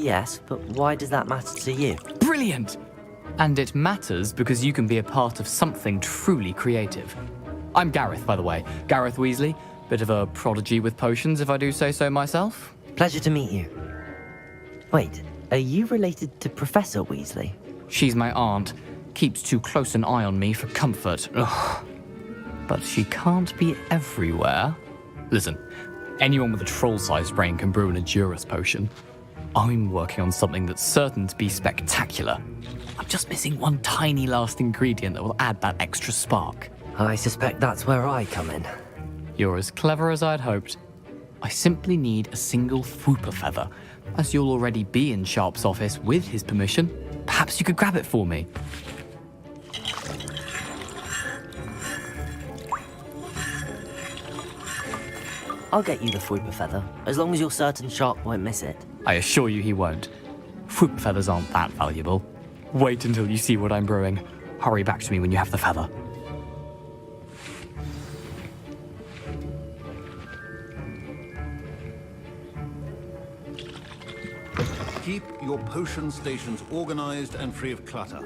Yes, but why does that matter to you? Brilliant! And it matters because you can be a part of something truly creative. I'm Gareth, by the way. Gareth Weasley. Bit of a prodigy with potions, if I do say so myself. Pleasure to meet you. Wait, are you related to Professor Weasley? She's my aunt. Keeps too close an eye on me for comfort. Ugh. But she can't be everywhere. Listen, anyone with a troll-sized brain can brew an Edurus potion. I'm working on something that's certain to be spectacular. I'm just missing one tiny last ingredient that will add that extra spark. I suspect that's where I come in. You're as clever as I'd hoped. I simply need a single Fwooper feather. As you'll already be in Sharp's office with his permission, perhaps you could grab it for me. I'll get you the Fwooper feather, as long as you're certain Sharp won't miss it. I assure you he won't. Fwooper feathers aren't that valuable. Wait until you see what I'm brewing. Hurry back to me when you have the feather. Keep your potion stations organized and free of clutter.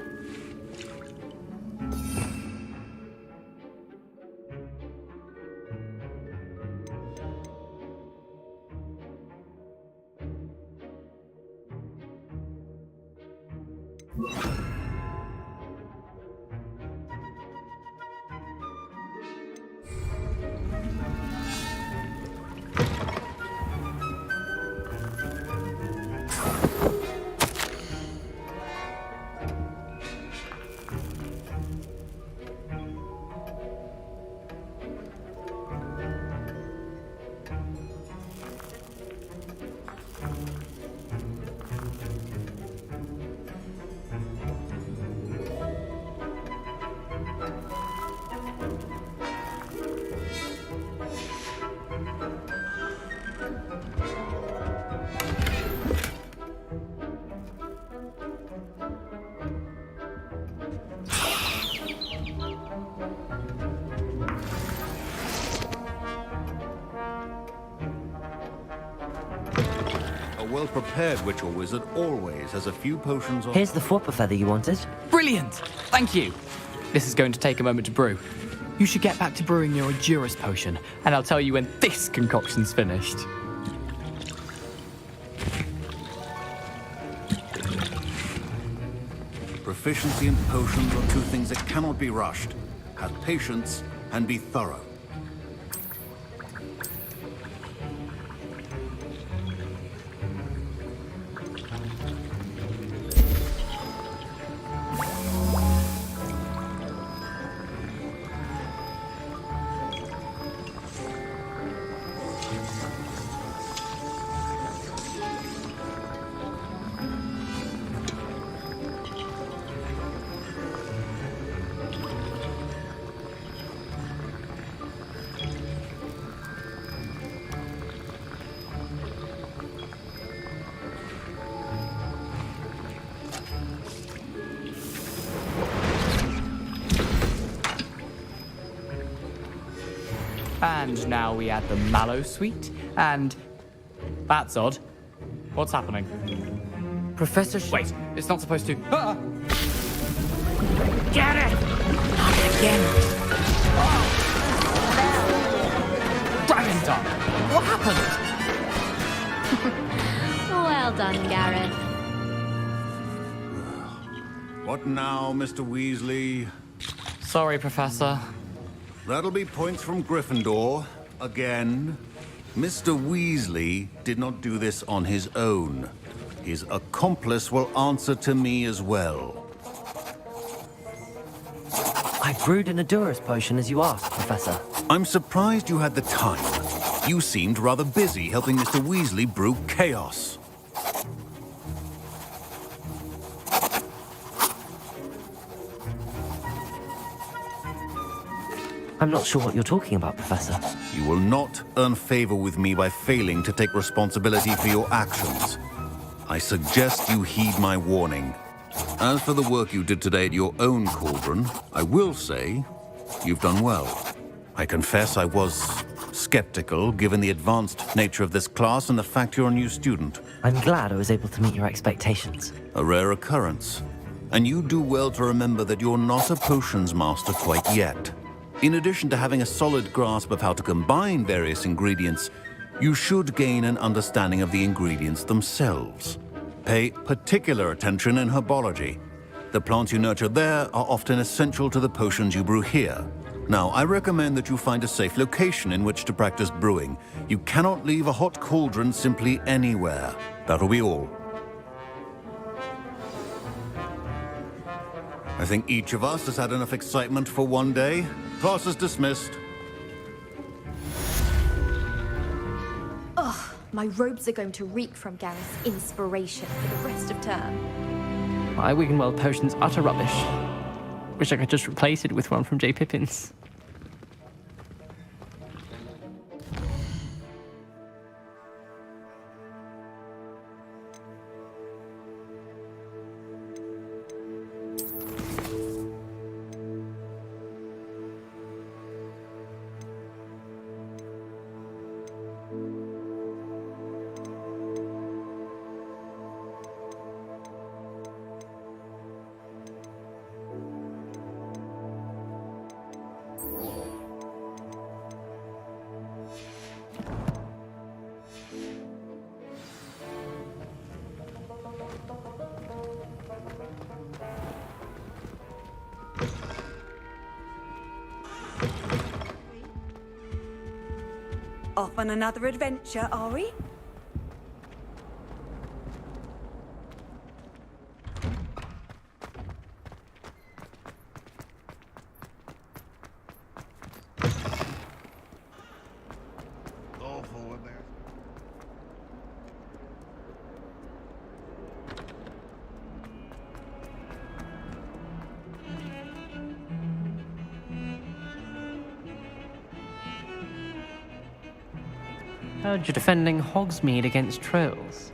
A well-prepared witcher wizard always has a few potions on... Here's the Fwooper feather you wanted. Brilliant! Thank you! This is going to take a moment to brew. You should get back to brewing your Edurus potion, and I'll tell you when this concoction's finished. Proficiency in potions are two things that cannot be rushed. Have patience and be thorough. And now we add the mallow sweet, and... That's odd. What's happening? Professor Wait, it's not supposed to... Ah! Get it! Not again! Dragon Dog! What happened? Well done, Gareth. What now, Mr. Weasley? Sorry, Professor. That'll be points from Gryffindor. Again. Mr. Weasley did not do this on his own. His accomplice will answer to me as well. I brewed an Edurus potion as you asked, Professor. I'm surprised you had the time. You seemed rather busy helping Mr. Weasley brew chaos. I'm not sure what you're talking about, Professor. You will not earn favor with me by failing to take responsibility for your actions. I suggest you heed my warning. As for the work you did today at your own cauldron, I will say you've done well. I confess I was skeptical, given the advanced nature of this class and the fact you're a new student. I'm glad I was able to meet your expectations. A rare occurrence. And you do well to remember that you're not a potions master quite yet. In addition to having a solid grasp of how to combine various ingredients, you should gain an understanding of the ingredients themselves. Pay particular attention in herbology. The plants you nurture there are often essential to the potions you brew here. Now, I recommend that you find a safe location in which to practice brewing. You cannot leave a hot cauldron simply anywhere. That'll be all. I think each of us has had enough excitement for one day. Class is dismissed. Ugh, my robes are going to reek from Gareth's inspiration for the rest of term. My Wiggenweld potion's utter rubbish. Wish I could just replace it with one from J. Pippin's. Off on another adventure, are we? Heard you're defending Hogsmeade against trolls.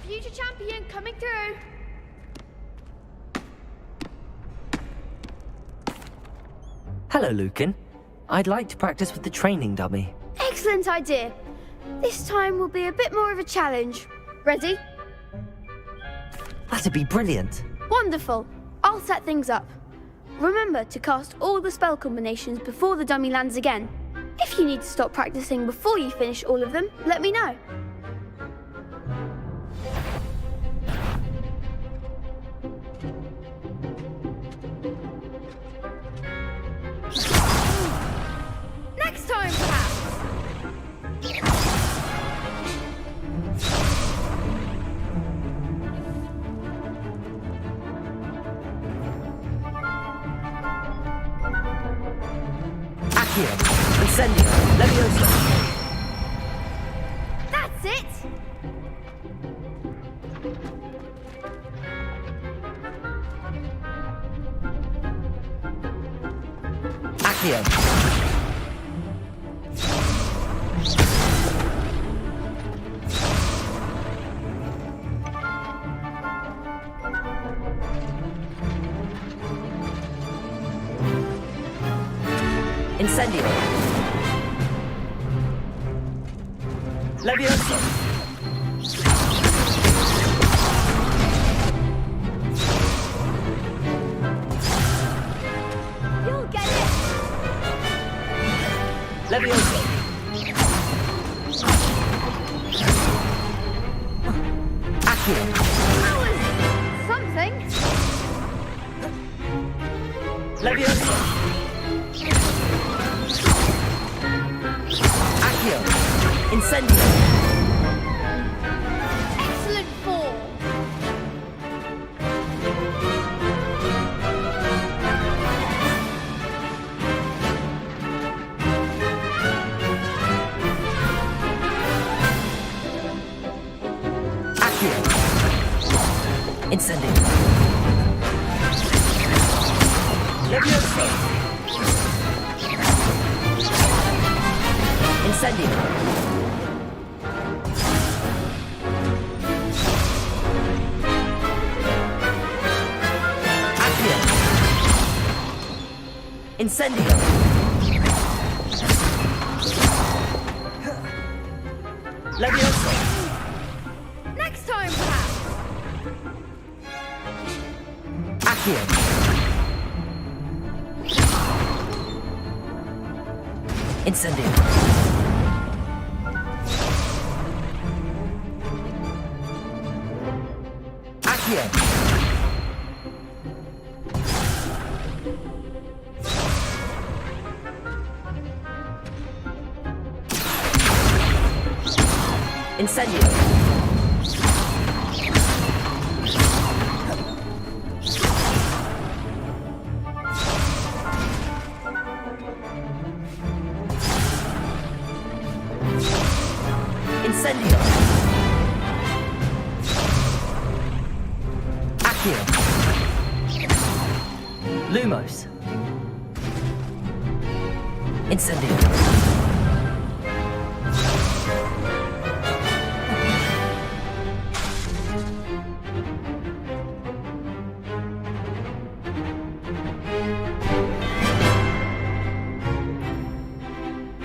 Future champion coming through. Hello, Lucan. I'd like to practice with the training dummy. Excellent idea. This time will be a bit more of a challenge. Ready? That'd be brilliant. Wonderful. I'll set things up. Remember to cast all the spell combinations before the dummy lands again. If you need to stop practicing before you finish all of them, let me know. Next time, perhaps. Accio, Incendio, Leviosa. That's it. Accio. Incendio. Leviosa. You'll get it. Leviosa. Accio. That was something. Leviosa. Accio. Incendio! Excellent fall. Accio! Incendio! Levioso! Incendio! Accio! Incendio! Levioso! Next time, perhaps. Accio! Incendio! Accio! Incendio! Incendio! Accio! Lumos! Incendio!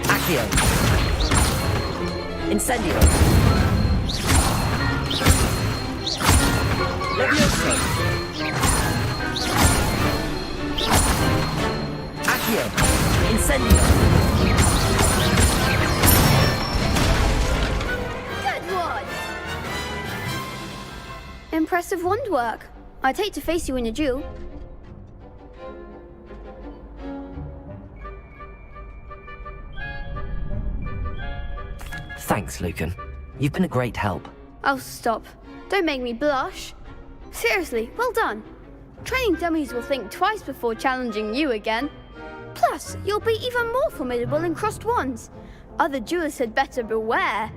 Accio! Incendio! Levioso! Accio! Incendio! Good one. Impressive wand work. I'd hate to face you in a duel. Thanks, Lucan. You've been a great help. Oh, stop. Don't make me blush. Seriously, well done. Training dummies will think twice before challenging you again. Plus, you'll be even more formidable in crossed wands. Other duelists had better beware.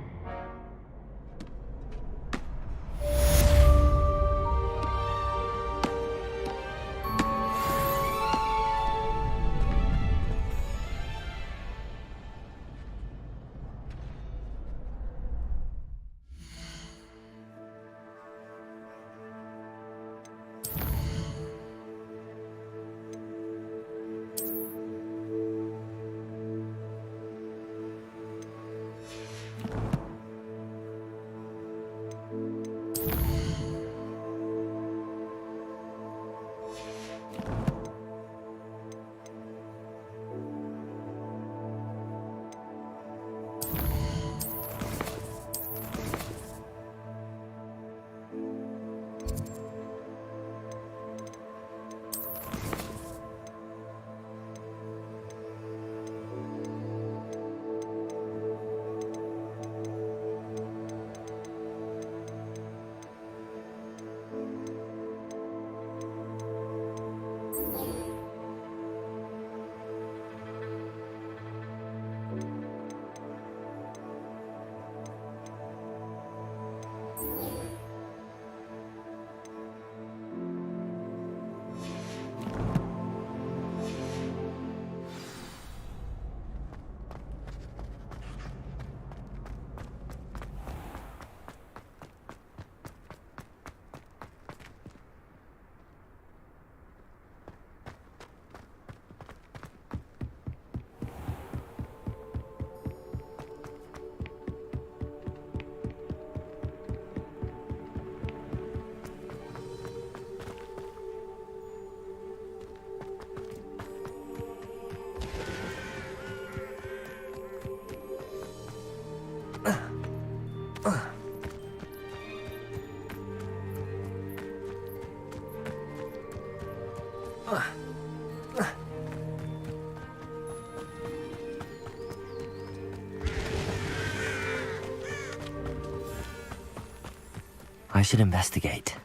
I should investigate.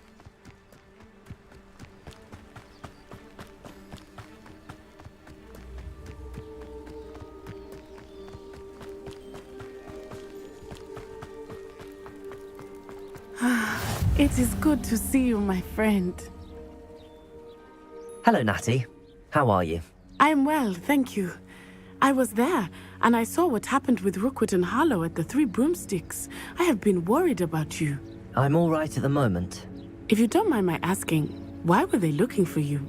It is good to see you, my friend. Hello, Natty. How are you? I'm well, thank you. I was there, and I saw what happened with Rookwood and Harlow at the Three Broomsticks. I have been worried about you. I'm all right at the moment. If you don't mind my asking, why were they looking for you?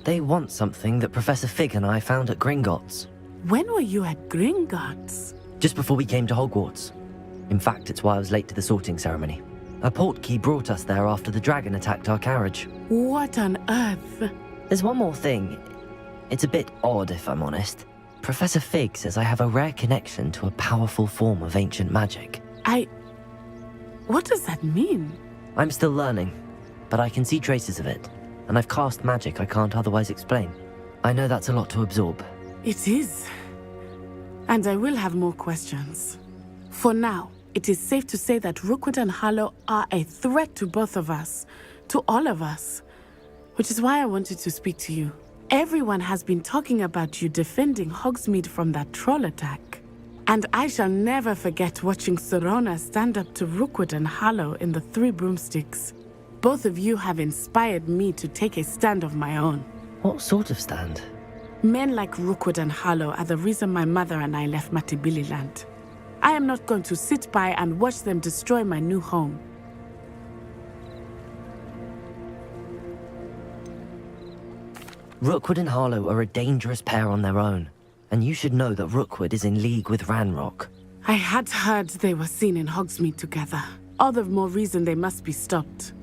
They want something that Professor Fig and I found at Gringotts. When were you at Gringotts? Just before we came to Hogwarts. In fact, it's why I was late to the sorting ceremony. A portkey brought us there after the dragon attacked our carriage. What on earth? There's one more thing. It's a bit odd, if I'm honest. Professor Fig says I have a rare connection to a powerful form of ancient magic. What does that mean? I'm still learning, but I can see traces of it, and I've cast magic I can't otherwise explain. I know that's a lot to absorb. It is. And I will have more questions. For now, it is safe to say that Rookwood and Harlow are a threat to both of us, to all of us, which is why I wanted to speak to you. Everyone has been talking about you defending Hogsmeade from that troll attack. And I shall never forget watching Serona stand up to Rookwood and Harlow in the Three Broomsticks. Both of you have inspired me to take a stand of my own. What sort of stand? Men like Rookwood and Harlow are the reason my mother and I left Matabeleland. I am not going to sit by and watch them destroy my new home. Rookwood and Harlow are a dangerous pair on their own, and you should know that Rookwood is in league with Ranrock. I had heard they were seen in Hogsmeade together. All the more reason they must be stopped.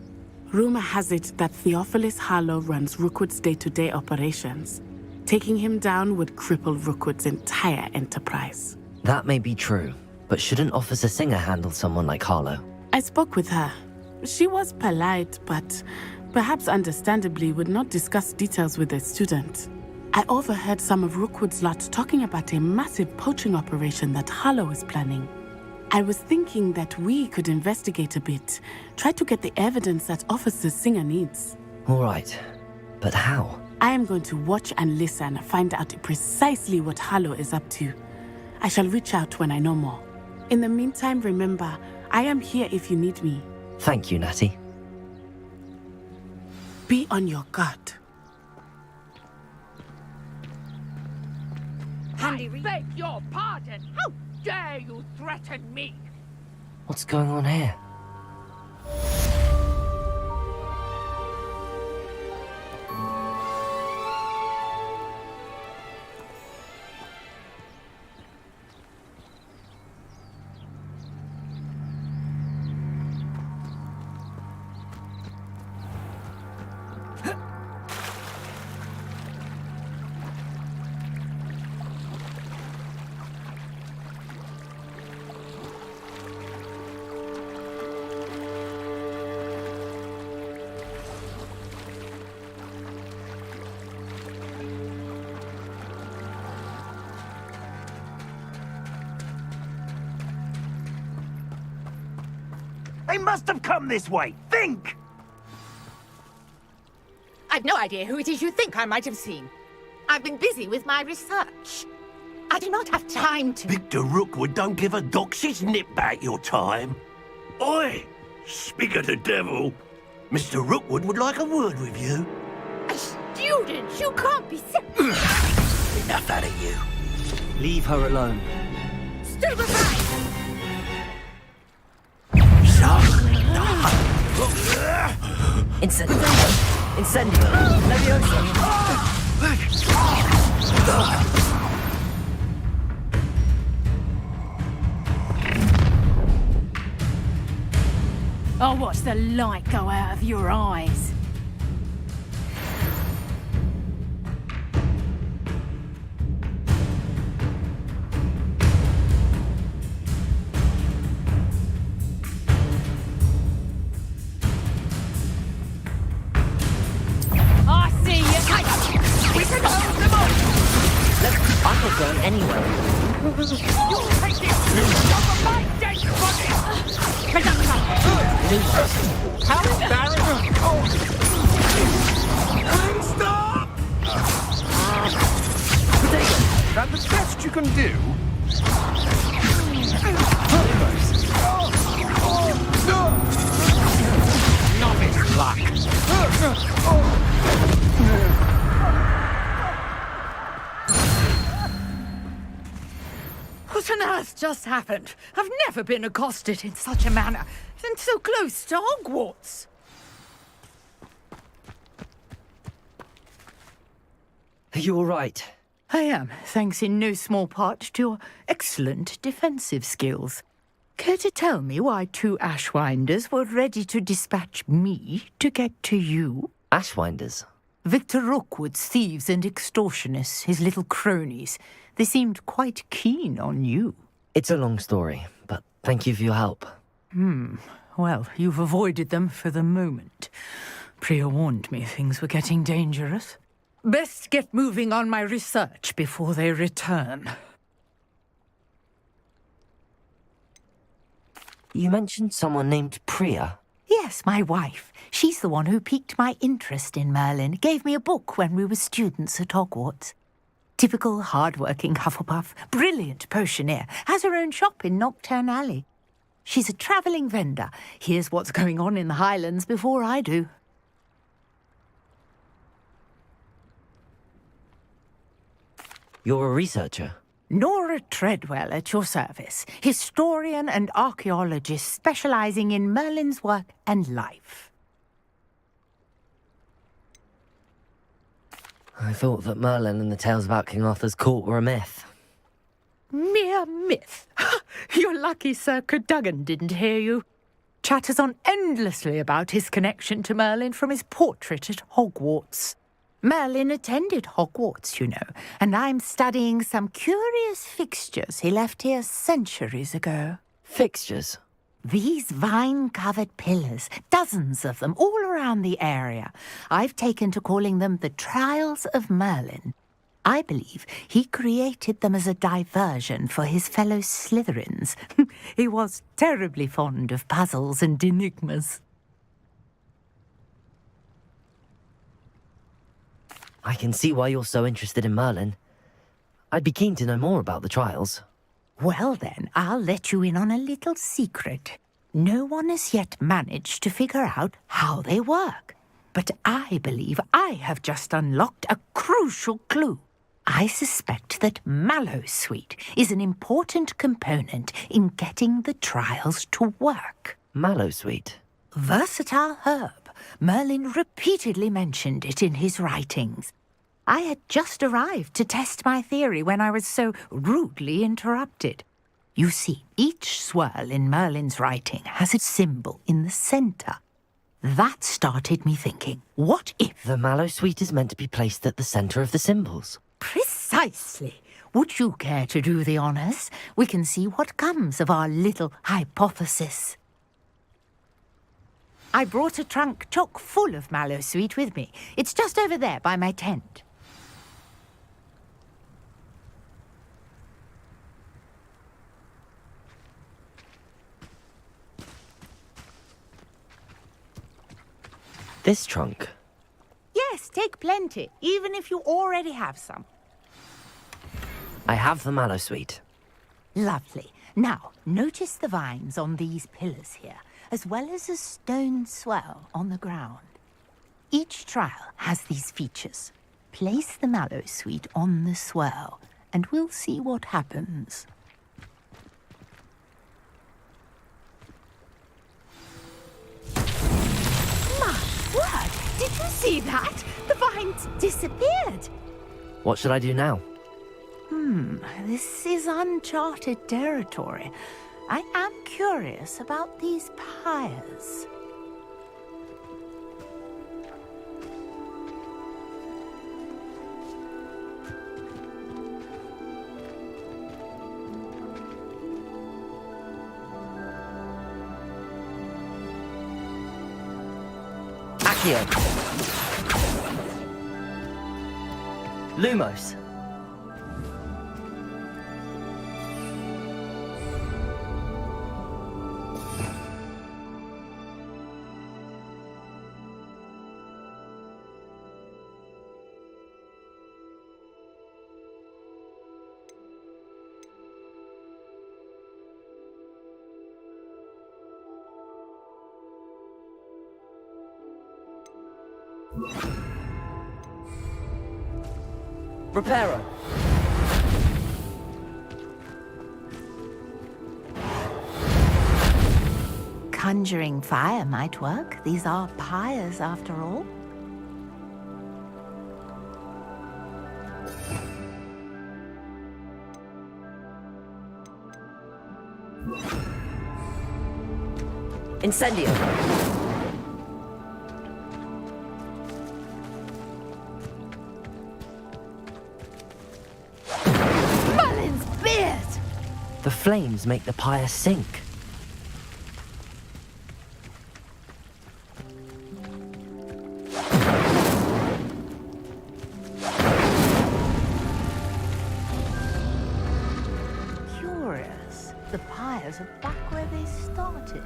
Rumor has it that Theophilus Harlow runs Rookwood's day-to-day operations. Taking him down would cripple Rookwood's entire enterprise. That may be true, but shouldn't Officer Singer handle someone like Harlow? I spoke with her. She was polite, but perhaps understandably would not discuss details with a student. I overheard some of Rookwood's lot talking about a massive poaching operation that Harlow is planning. I was thinking that we could investigate a bit, try to get the evidence that Officer Singer needs. All right, but how? I am going to watch and listen, find out precisely what Harlow is up to. I shall reach out when I know more. In the meantime, remember, I am here if you need me. Thank you, Natty. Be on your guard. I beg your pardon. How dare you threaten me? What's going on here? They must have come this way. Think! I've no idea who it is you think I might have seen. I've been busy with my research. I do not have time to... Victor Rookwood don't give a doxy's nip back your time. Oi! Speak of the devil. Mr. Rookwood would like a word with you. A student? You can't be Enough out of you. Leave her alone. Stand aside! Incendio! Incendio! Leviosa! I'll watch the light go out of your eyes. I see you. We can hold them off! I'm not going anywhere. You'll take this! You're my dead body! How embarrassing! Stop! That the best you can do? Novice luck. What on earth just happened? I've never been accosted in such a manner, and so close to Hogwarts. Are you all right? I am, thanks in no small part to your excellent defensive skills. Care to tell me why 2 Ashwinders were ready to dispatch me to get to you? Ashwinders? Victor Rookwood's thieves and extortionists, his little cronies. They seemed quite keen on you. It's a long story, but thank you for your help. Well, you've avoided them for the moment. Priya warned me things were getting dangerous. Best get moving on my research before they return. You mentioned someone named Priya. Yes, my wife. She's the one who piqued my interest in Merlin. Gave me a book when we were students at Hogwarts. Typical hard-working Hufflepuff, brilliant potioneer, has her own shop in Knockturn Alley. She's a travelling vendor. Hears what's going on in the Highlands before I do. You're a researcher? Nora Treadwell at your service, historian and archaeologist specialising in Merlin's work and life. I thought that Merlin and the tales about King Arthur's court were a myth. Mere myth. You're lucky Sir Cadogan didn't hear you. Chatters on endlessly about his connection to Merlin from his portrait at Hogwarts. Merlin attended Hogwarts, you know, and I'm studying some curious fixtures he left here centuries ago. Fixtures? These vine-covered pillars, dozens of them, all around the area. I've taken to calling them the Trials of Merlin. I believe he created them as a diversion for his fellow Slytherins. He was terribly fond of puzzles and enigmas. I can see why you're so interested in Merlin. I'd be keen to know more about the trials. Well then, I'll let you in on a little secret. No one has yet managed to figure out how they work. But I believe I have just unlocked a crucial clue. I suspect that Mallowsweet is an important component in getting the trials to work. Mallowsweet? Versatile herb. Merlin repeatedly mentioned it in his writings. I had just arrived to test my theory when I was so rudely interrupted. You see, each swirl in Merlin's writing has a symbol in the centre. That started me thinking, what if... The Mallowsweet is meant to be placed at the centre of the symbols. Precisely. Would you care to do the honours? We can see what comes of our little hypothesis. I brought a trunk chock full of Mallowsweet with me. It's just over there by my tent. This trunk? Yes, take plenty, even if you already have some. I have the Mallowsweet. Lovely. Now, notice the vines on these pillars here, as well as a stone swell on the ground. Each trial has these features. Place the Mallowsweet on the swell, and we'll see what happens. My word! Did you see that? The vines disappeared. What should I do now? This is uncharted territory. I am curious about these pyres. Accio! Lumos! Reparo. Conjuring fire might work. These are pyres, after all. Incendio. Mullins' beard! The flames make the pyre sink. Curious. The pyres are back where they started.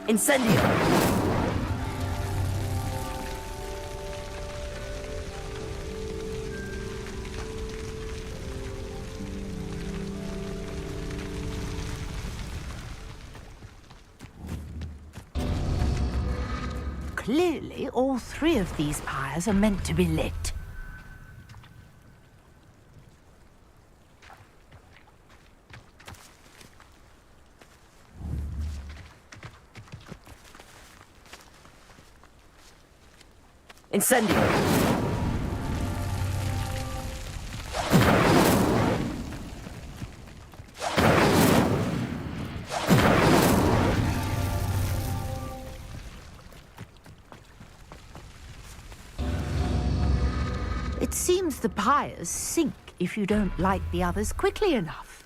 Incendio. Clearly, all three of these pyres are meant to be lit. Incendio. It seems the pyres sink if you don't light the others quickly enough.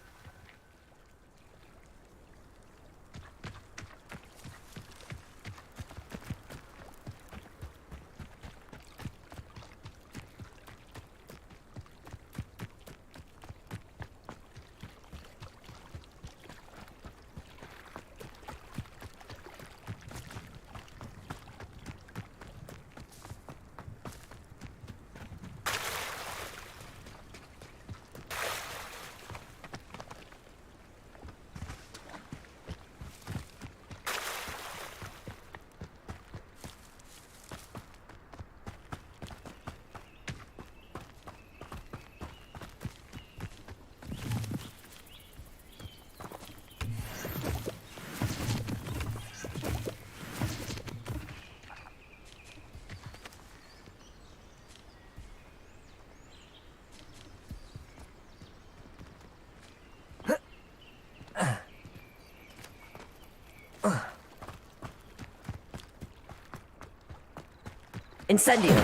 Incendio.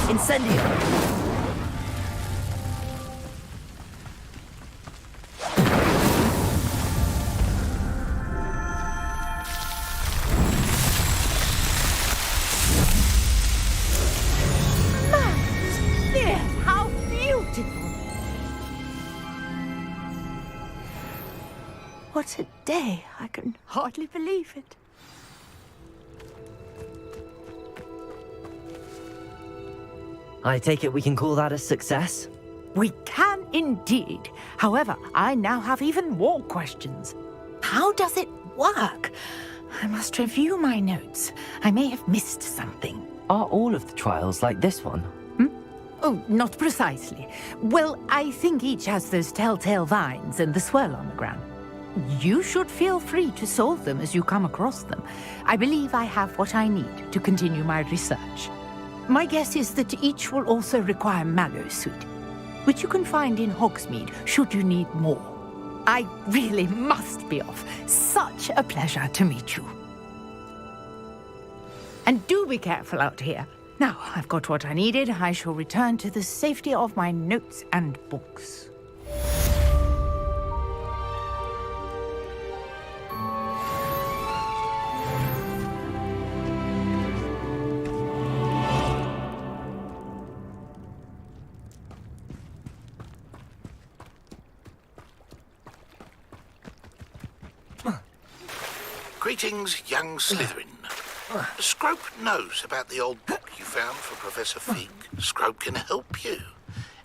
Incendio. How beautiful! What a day! I can hardly believe it. I take it we can call that a success? We can indeed. However, I now have even more questions. How does it work? I must review my notes. I may have missed something. Are all of the trials like this one? Oh, not precisely. Well, I think each has those telltale vines and the swirl on the ground. You should feel free to solve them as you come across them. I believe I have what I need to continue my research. My guess is that each will also require mallowsweet, which you can find in Hogsmeade should you need more. I really must be off. Such a pleasure to meet you. And do be careful out here. Now, I've got what I needed. I shall return to the safety of my notes and books. Greetings, young Slytherin. Scrope knows about the old book you found for Professor Fig. Scrope can help you.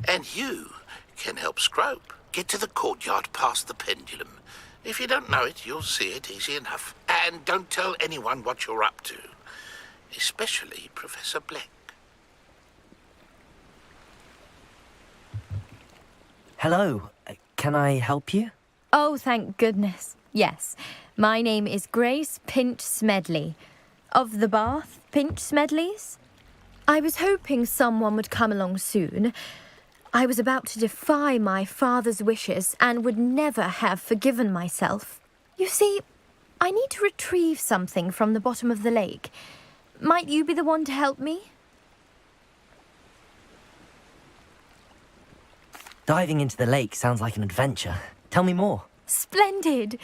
And you can help Scrope. Get to the courtyard past the pendulum. If you don't know it, you'll see it easy enough. And don't tell anyone what you're up to. Especially Professor Black. Hello. Can I help you? Oh, thank goodness. Yes. My name is Grace Pinch Smedley. Of the Bath Pinch Smedleys. I was hoping someone would come along soon. I was about to defy my father's wishes and would never have forgiven myself. You see, I need to retrieve something from the bottom of the lake. Might you be the one to help me? Diving into the lake sounds like an adventure. Tell me more. Splendid!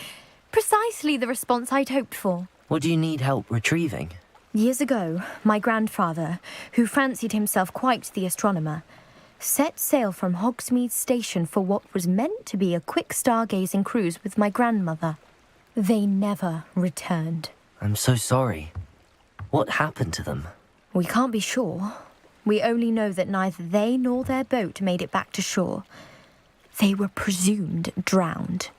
Precisely the response I'd hoped for. What do you need help retrieving? Years ago, my grandfather, who fancied himself quite the astronomer, set sail from Hogsmeade Station for what was meant to be a quick stargazing cruise with my grandmother. They never returned. I'm so sorry. What happened to them? We can't be sure. We only know that neither they nor their boat made it back to shore. They were presumed drowned.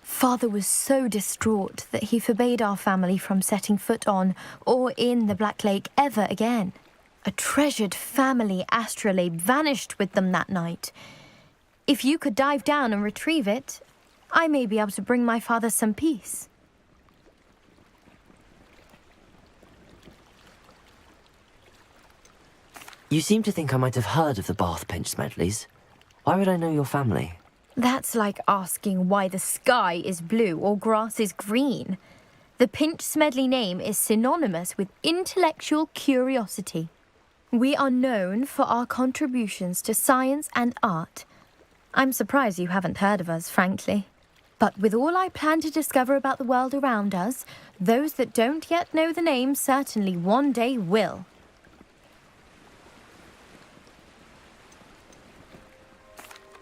Father was so distraught that he forbade our family from setting foot on or in the Black Lake ever again. A treasured family astrolabe vanished with them that night. If you could dive down and retrieve it, I may be able to bring my father some peace. You seem to think I might have heard of the Bath Pinch Smedleys. Why would I know your family? That's like asking why the sky is blue or grass is green. The Pinch Smedley name is synonymous with intellectual curiosity. We are known for our contributions to science and art. I'm surprised you haven't heard of us, frankly. But with all I plan to discover about the world around us, those that don't yet know the name certainly one day will.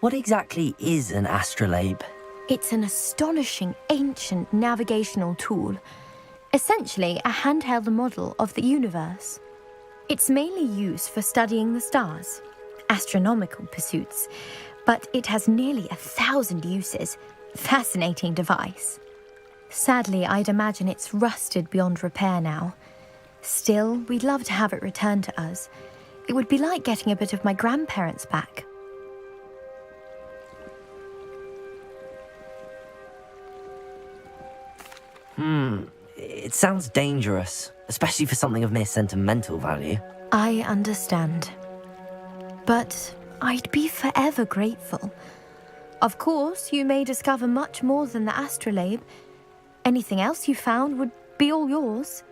What exactly is an astrolabe? It's an astonishing ancient navigational tool. Essentially a handheld model of the universe. It's mainly used for studying the stars, astronomical pursuits, but it has nearly 1,000 uses. Fascinating device. Sadly, I'd imagine it's rusted beyond repair now. Still, we'd love to have it returned to us. It would be like getting a bit of my grandparents back. It sounds dangerous, especially for something of mere sentimental value. I understand. But I'd be forever grateful. Of course, you may discover much more than the astrolabe. Anything else you found would be all yours.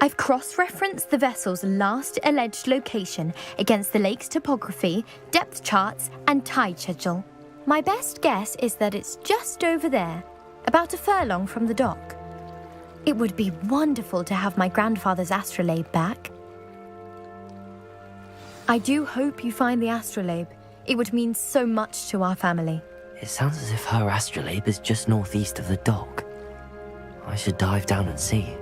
I've cross-referenced the vessel's last alleged location against the lake's topography, depth charts, and tide schedule. My best guess is that it's just over there, about a furlong from the dock. It would be wonderful to have my grandfather's astrolabe back. I do hope you find the astrolabe. It would mean so much to our family. It sounds as if her astrolabe is just northeast of the dock. I should dive down and see.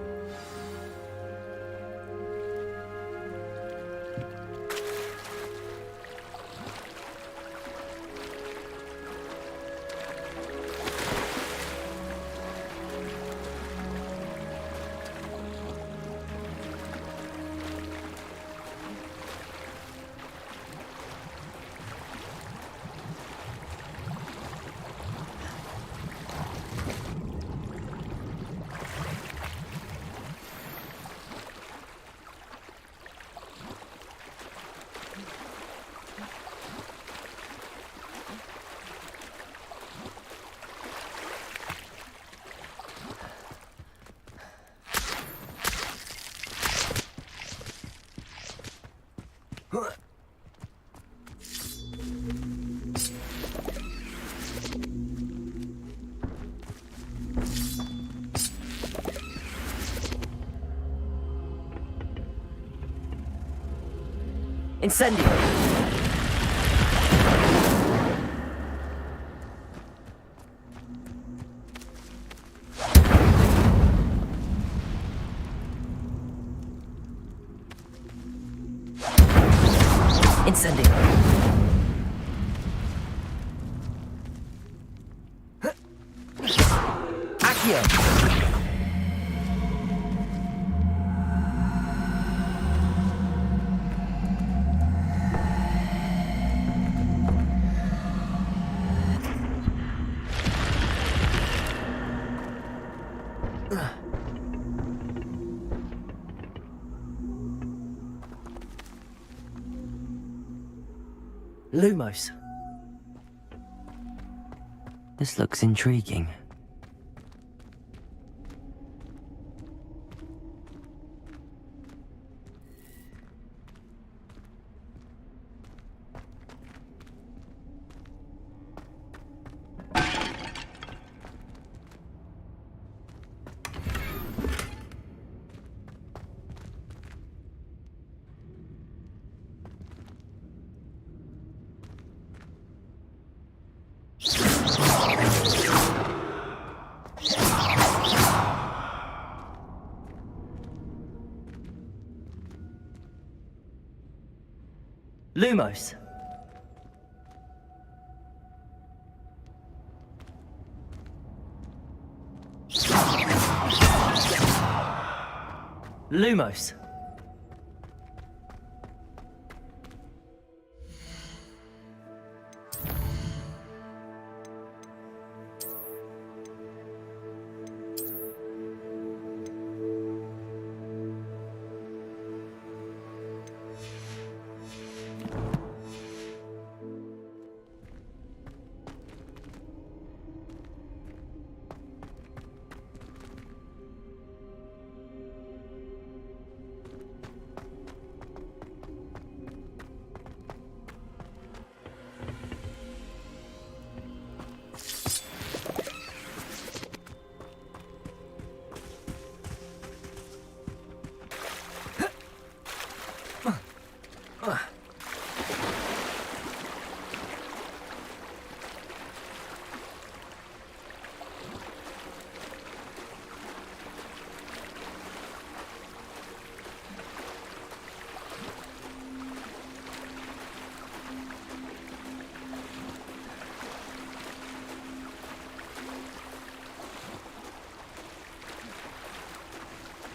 Incendio! Accio! Lumos. This looks intriguing. Lumos. Lumos.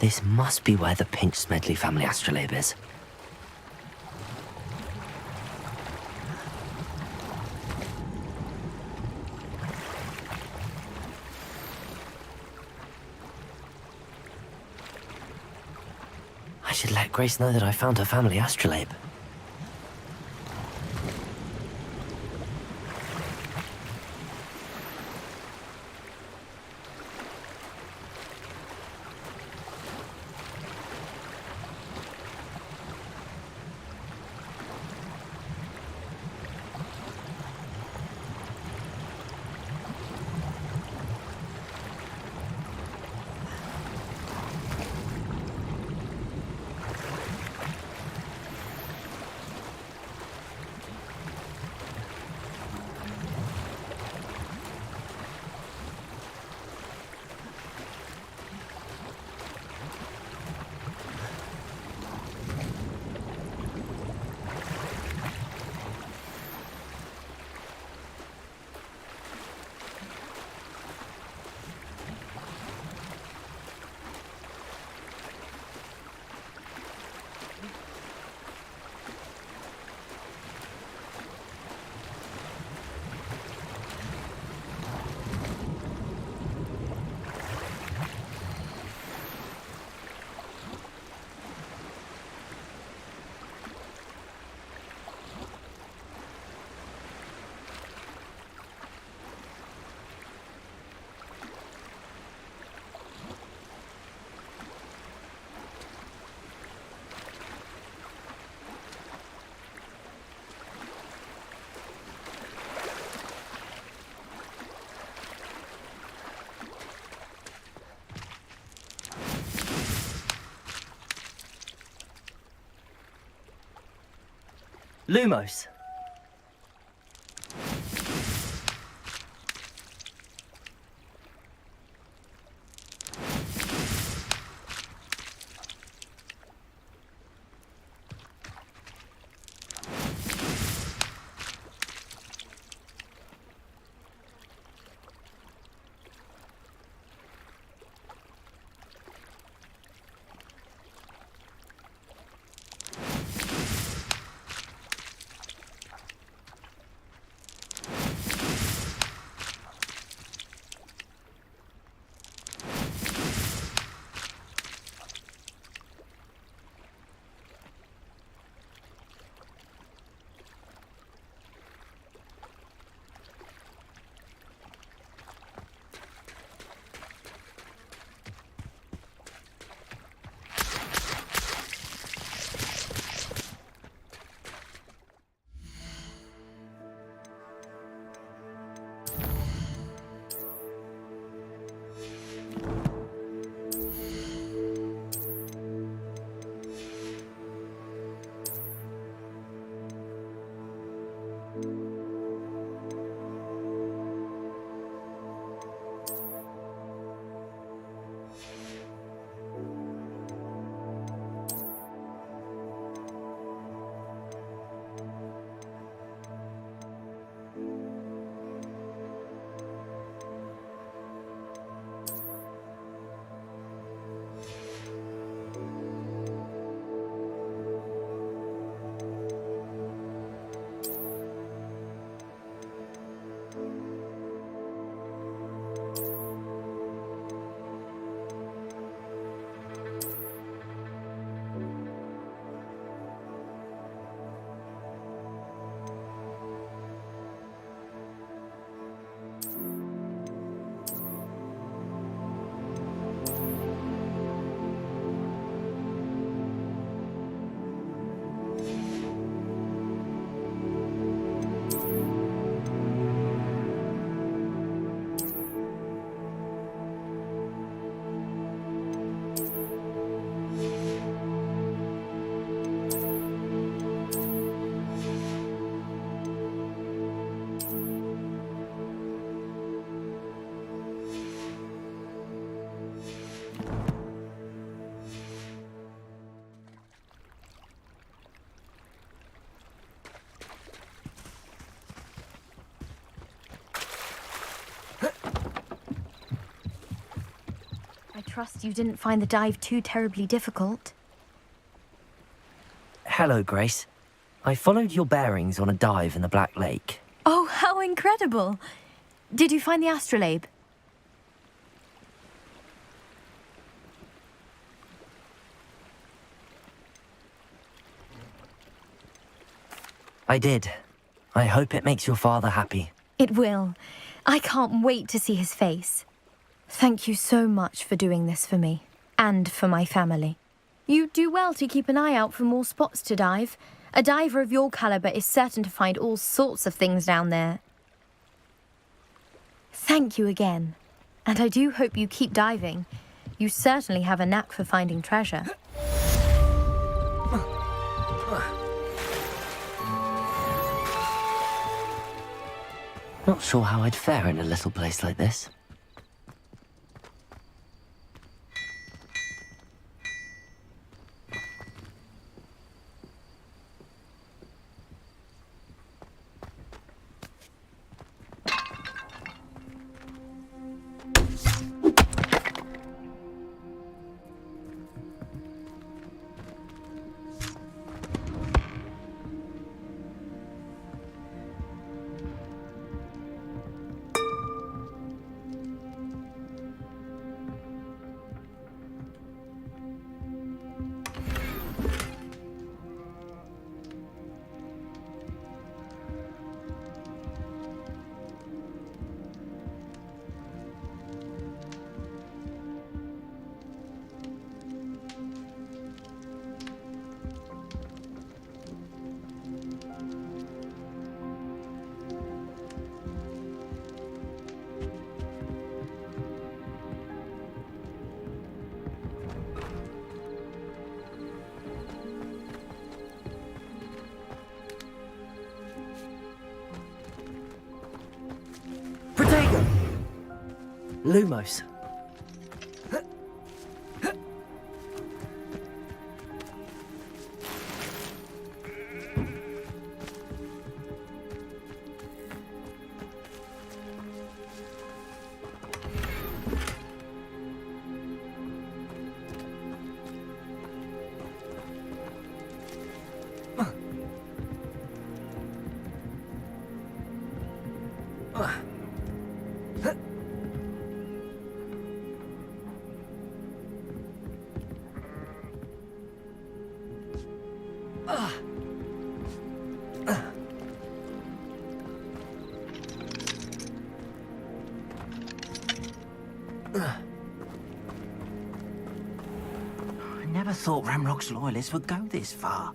This must be where the Pinch Smedley family astrolabe is. I should let Grace know that I found her family astrolabe. Lumos. trust you didn't find the dive too terribly difficult. Hello, Grace. I followed your bearings on a dive in the Black Lake. Oh, how incredible! Did you find the astrolabe? I did. I hope it makes your father happy. It will. I can't wait to see his face. Thank you so much for doing this for me, and for my family. You do well to keep an eye out for more spots to dive. A diver of your caliber is certain to find all sorts of things down there. Thank you again. And I do hope you keep diving. You certainly have a knack for finding treasure. Not sure how I'd fare in a little place like this. Protego! Lumos. I never thought Ramrock's loyalists would go this far.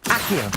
Accio!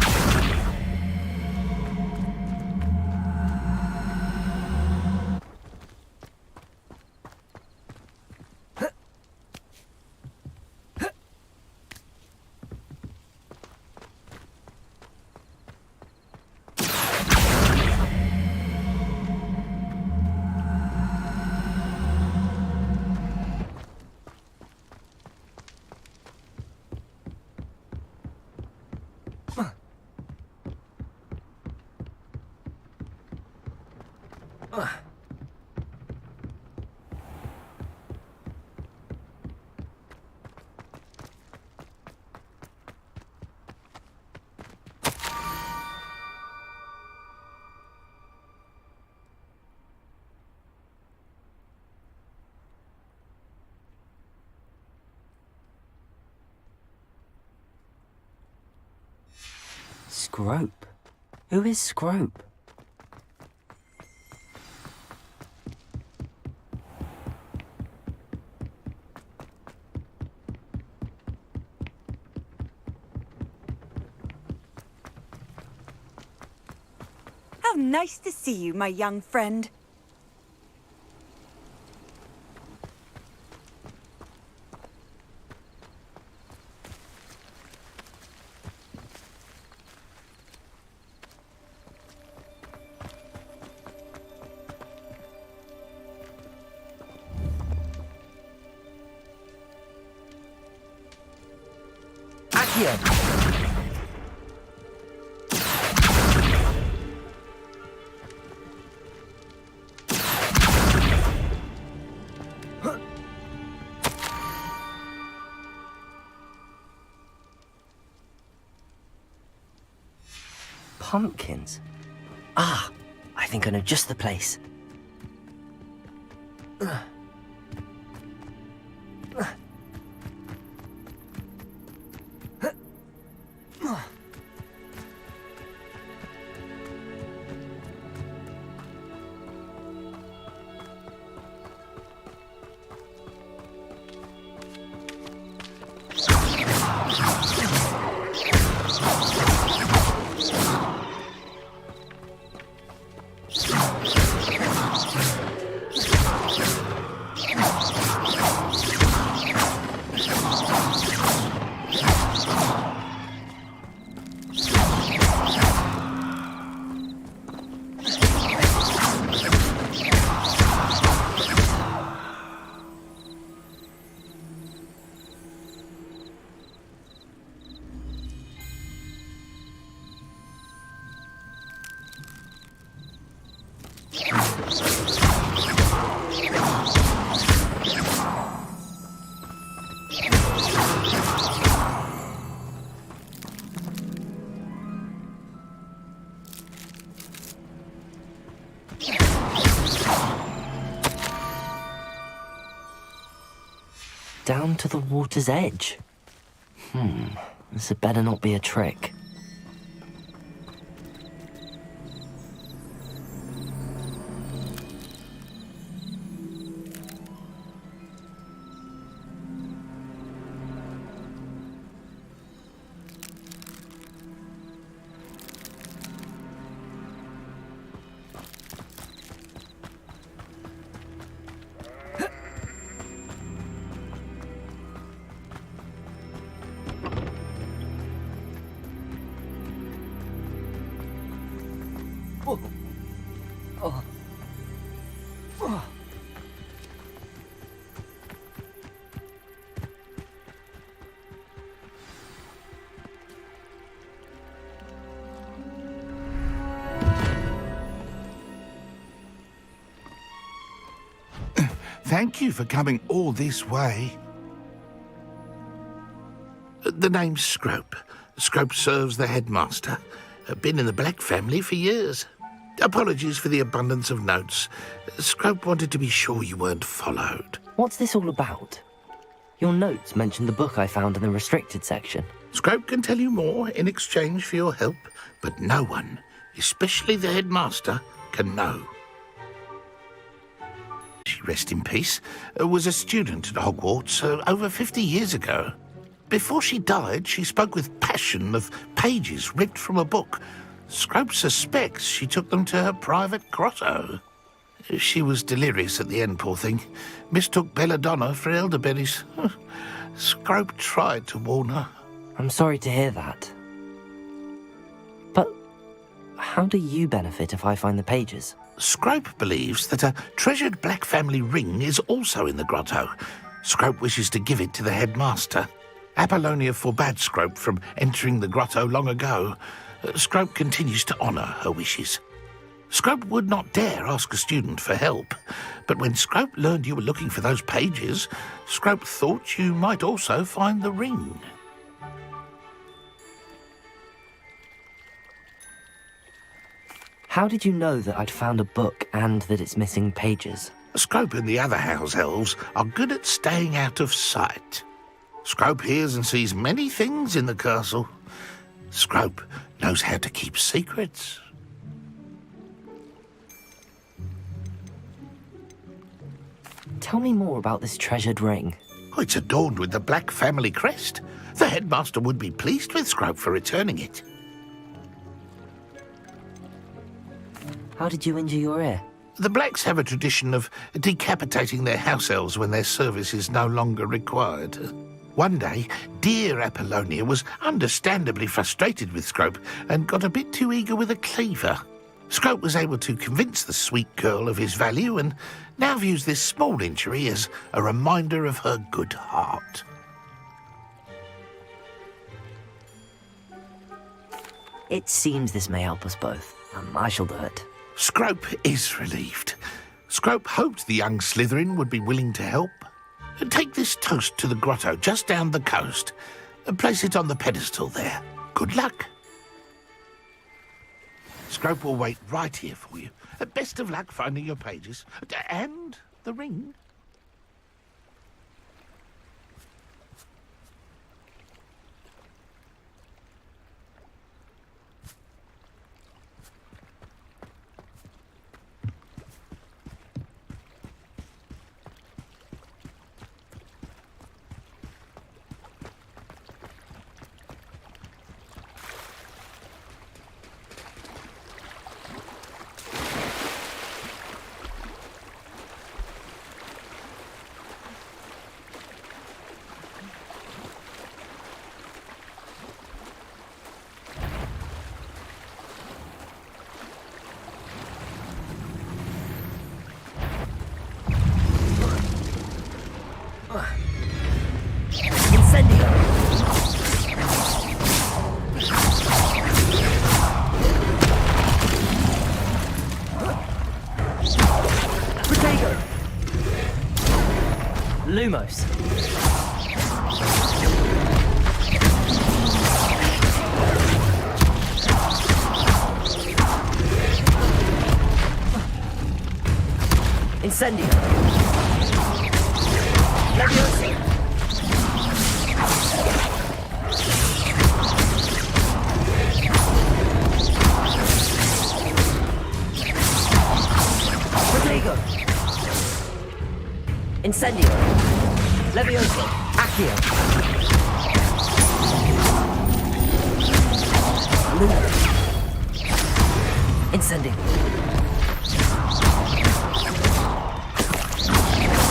Scrope? Who is Scrope? How nice to see you, my young friend. Accio! Pumpkins? Ah, I think I know just the place. Down to the water's edge. This had better not be a trick. Thank you for coming all this way. The name's Scrope. Scrope serves the headmaster. Been in the Black family for years. Apologies for the abundance of notes. Scrope wanted to be sure you weren't followed. What's this all about? Your notes mentioned the book I found in the restricted section. Scrope can tell you more in exchange for your help, but no one, especially the headmaster, can know. She, rest in peace, was a student at Hogwarts over 50 years ago. Before she died, she spoke with passion of pages ripped from a book. Scrope suspects she took them to her private grotto. She was delirious at the end, poor thing. Mistook belladonna for elderberries. Scrope tried to warn her. I'm sorry to hear that. But how do you benefit if I find the pages? Scrope believes that a treasured Black family ring is also in the grotto. Scrope wishes to give it to the headmaster. Apollonia forbade Scrope from entering the grotto long ago. Scrope continues to honour her wishes. Scrope would not dare ask a student for help, but when Scrope learned you were looking for those pages, Scrope thought you might also find the ring. How did you know that I'd found a book and that it's missing pages? Scrope and the other house elves are good at staying out of sight. Scrope hears and sees many things in the castle. Scrope knows how to keep secrets. Tell me more about this treasured ring. Oh, it's adorned with the Black family crest. The headmaster would be pleased with Scrope for returning it. How did you injure your ear? The Blacks have a tradition of decapitating their house elves when their service is no longer required. One day, dear Apollonia was understandably frustrated with Scrope and got a bit too eager with a cleaver. Scrope was able to convince the sweet girl of his value and now views this small injury as a reminder of her good heart. It seems this may help us both. I shall do it. Scrope is relieved. Scrope hoped the young Slytherin would be willing to help. Take this toast to the grotto just down the coast and place it on the pedestal there. Good luck. Scrope will wait right here for you. Best of luck finding your pages. And the ring. Lumos. Incendio. Leviosa. Rodrigo. Incendio. Leviosa. Accio. Luna. Incendio.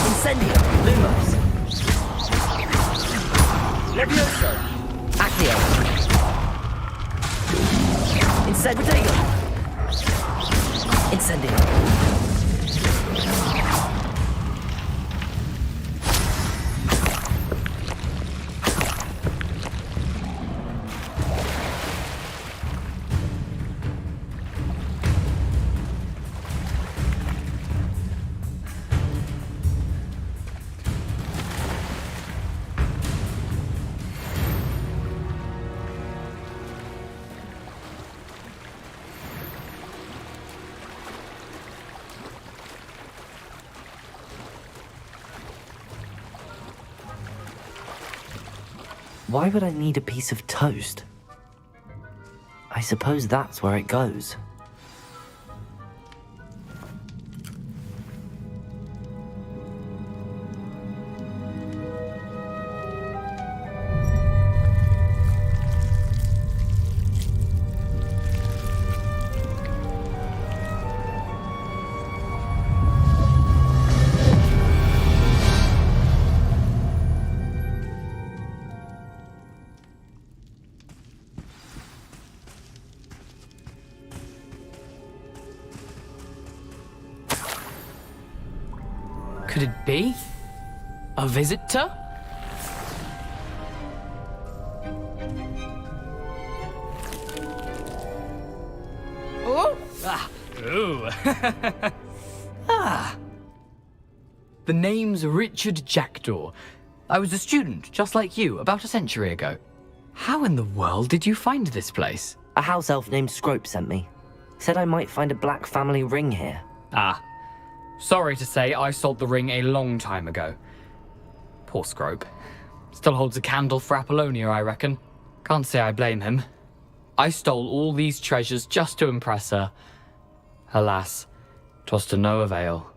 Incendio. Lumos. Leviosa. Accio. Incendio. Incendio. Why would I need a piece of toast? I suppose that's where it goes. Could it be? A visitor? Oh! Ah! Ooh! Ah! The name's Richard Jackdaw. I was a student, just like you, about a century ago. How in the world did you find this place? A house elf named Scrope sent me. Said I might find a black family ring here. Ah. Sorry to say, I sold the ring a long time ago. Poor Scrope. Still holds a candle for Apollonia, I reckon. Can't say I blame him. I stole all these treasures just to impress her. Alas, 'twas to no avail.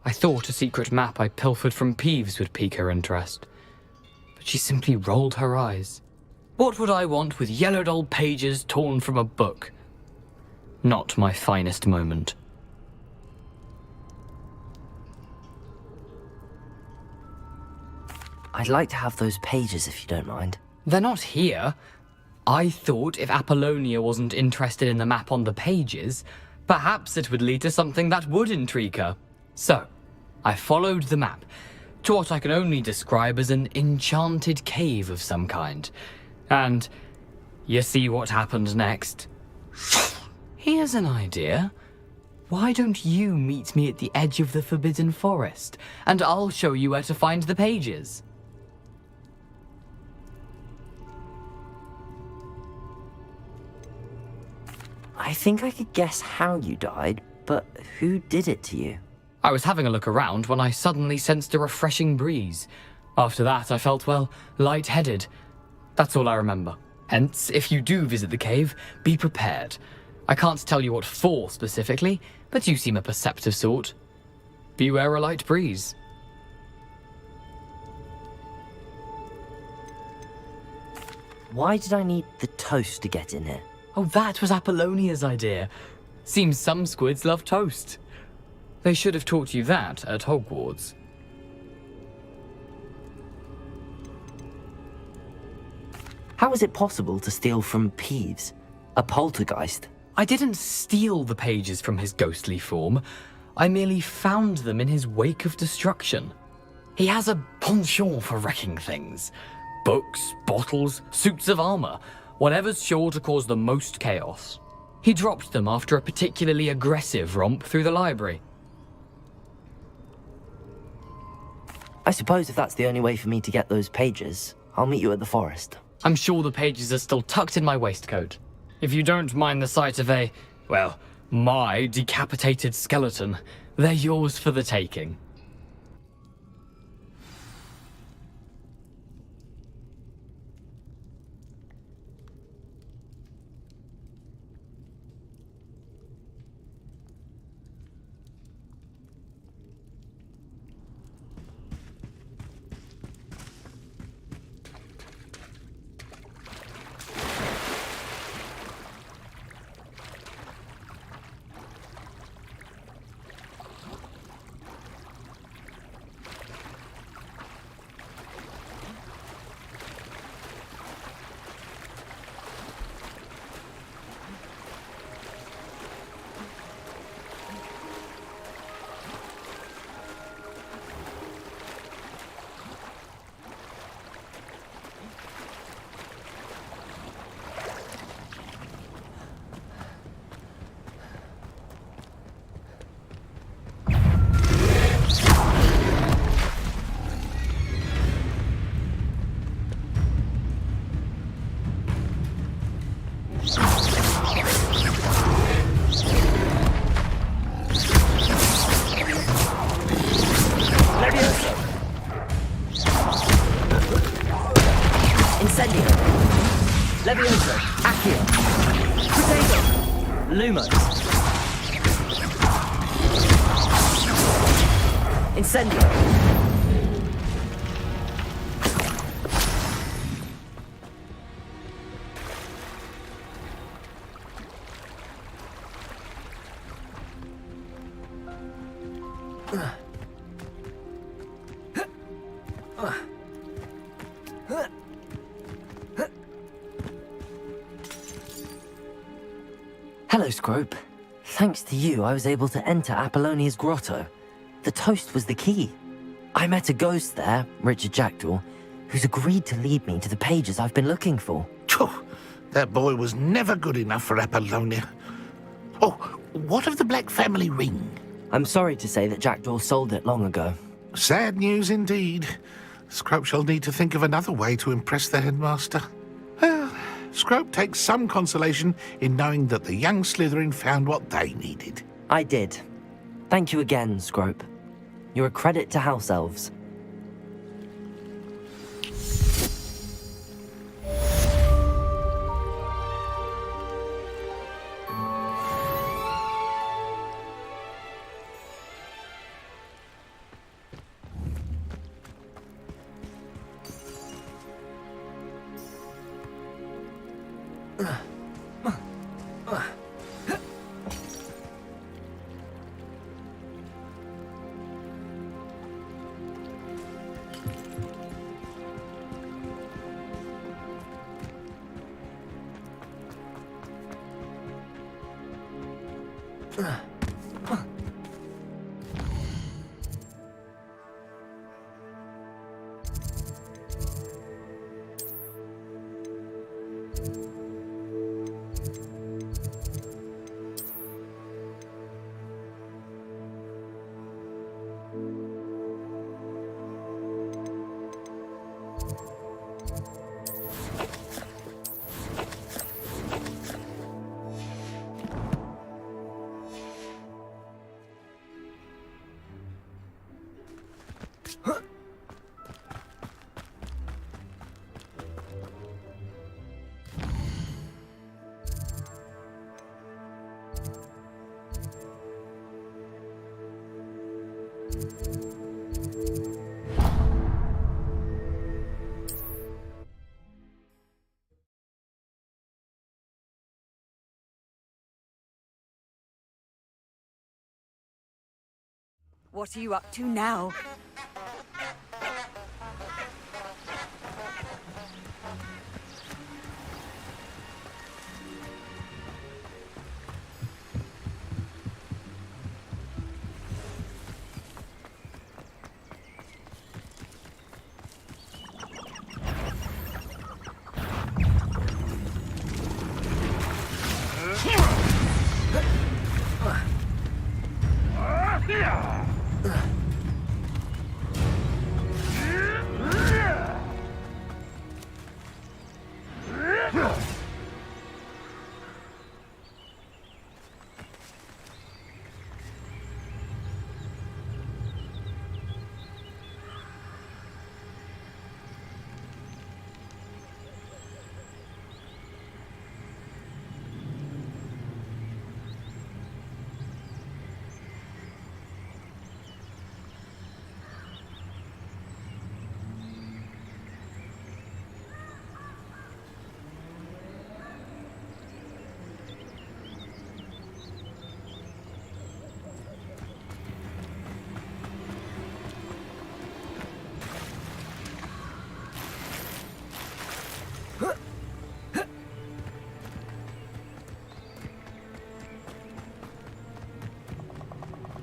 I thought a secret map I pilfered from Peeves would pique her interest. But she simply rolled her eyes. What would I want with yellowed old pages torn from a book? Not my finest moment. I'd like to have those pages if you don't mind. They're not here. I thought if Apollonia wasn't interested in the map on the pages, perhaps it would lead to something that would intrigue her. So, I followed the map to what I can only describe as an enchanted cave of some kind. And you see what happened next? Here's an idea. Why don't you meet me at the edge of the Forbidden Forest, and I'll show you where to find the pages? I think I could guess how you died, but who did it to you? I was having a look around when I suddenly sensed a refreshing breeze. After that, I felt, well, lightheaded. That's all I remember. Hence, if you do visit the cave, be prepared. I can't tell you what for specifically, but you seem a perceptive sort. Beware a light breeze. Why did I need the toast to get in here? Oh, that was Apollonia's idea. Seems some squids love toast. They should have taught you that at Hogwarts. How is it possible to steal from Peeves? A poltergeist? I didn't steal the pages from his ghostly form. I merely found them in his wake of destruction. He has a penchant for wrecking things. Books, bottles, suits of armor, whatever's sure to cause the most chaos. He dropped them after a particularly aggressive romp through the library. I suppose if that's the only way for me to get those pages, I'll meet you at the forest. I'm sure the pages are still tucked in my waistcoat. If you don't mind the sight of my decapitated skeleton, they're yours for the taking. Lumos. Incendio. Hello, Scrope. Thanks to you, I was able to enter Apollonia's grotto. The toast was the key. I met a ghost there, Richard Jackdaw, who's agreed to lead me to the pages I've been looking for. Phew, that boy was never good enough for Apollonia. Oh, what of the Black Family ring? I'm sorry to say that Jackdaw sold it long ago. Sad news indeed. Scrope shall need to think of another way to impress the headmaster. Well, Scrope takes some consolation in knowing that the young Slytherin found what they needed. I did. Thank you again, Scrope. You're a credit to House Elves. What are you up to now?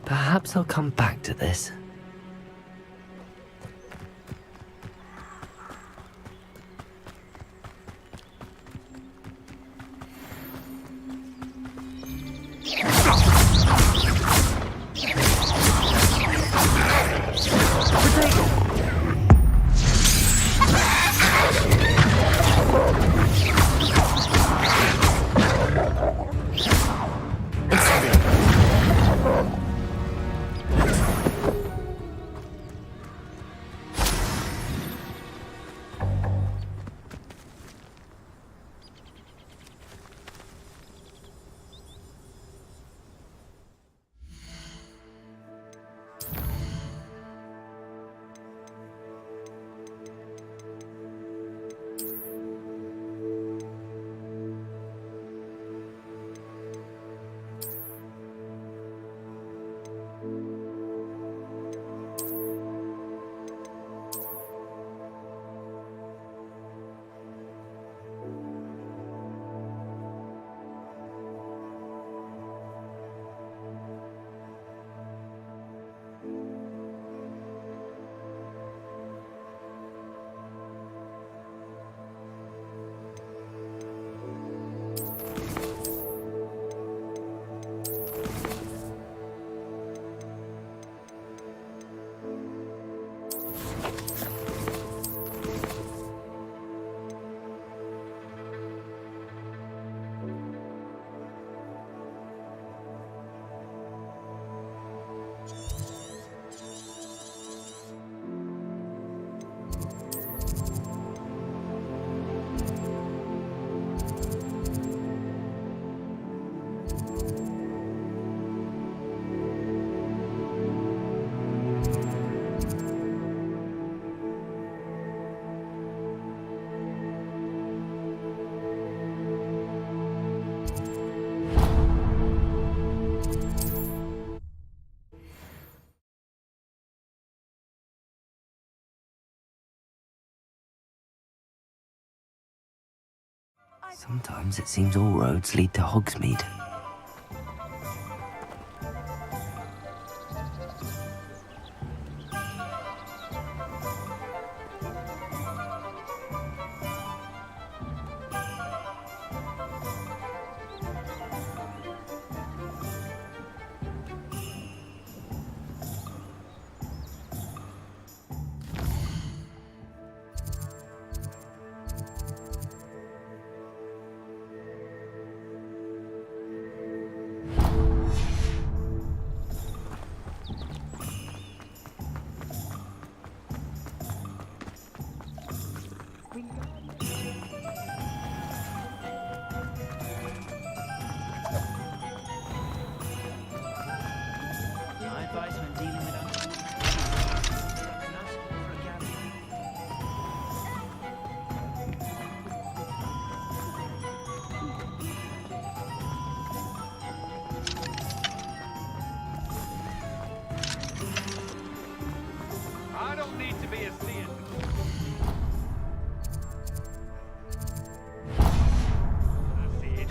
Perhaps I'll come back to this. Sometimes it seems all roads lead to Hogsmeade. I don't need to be a seer. That's it.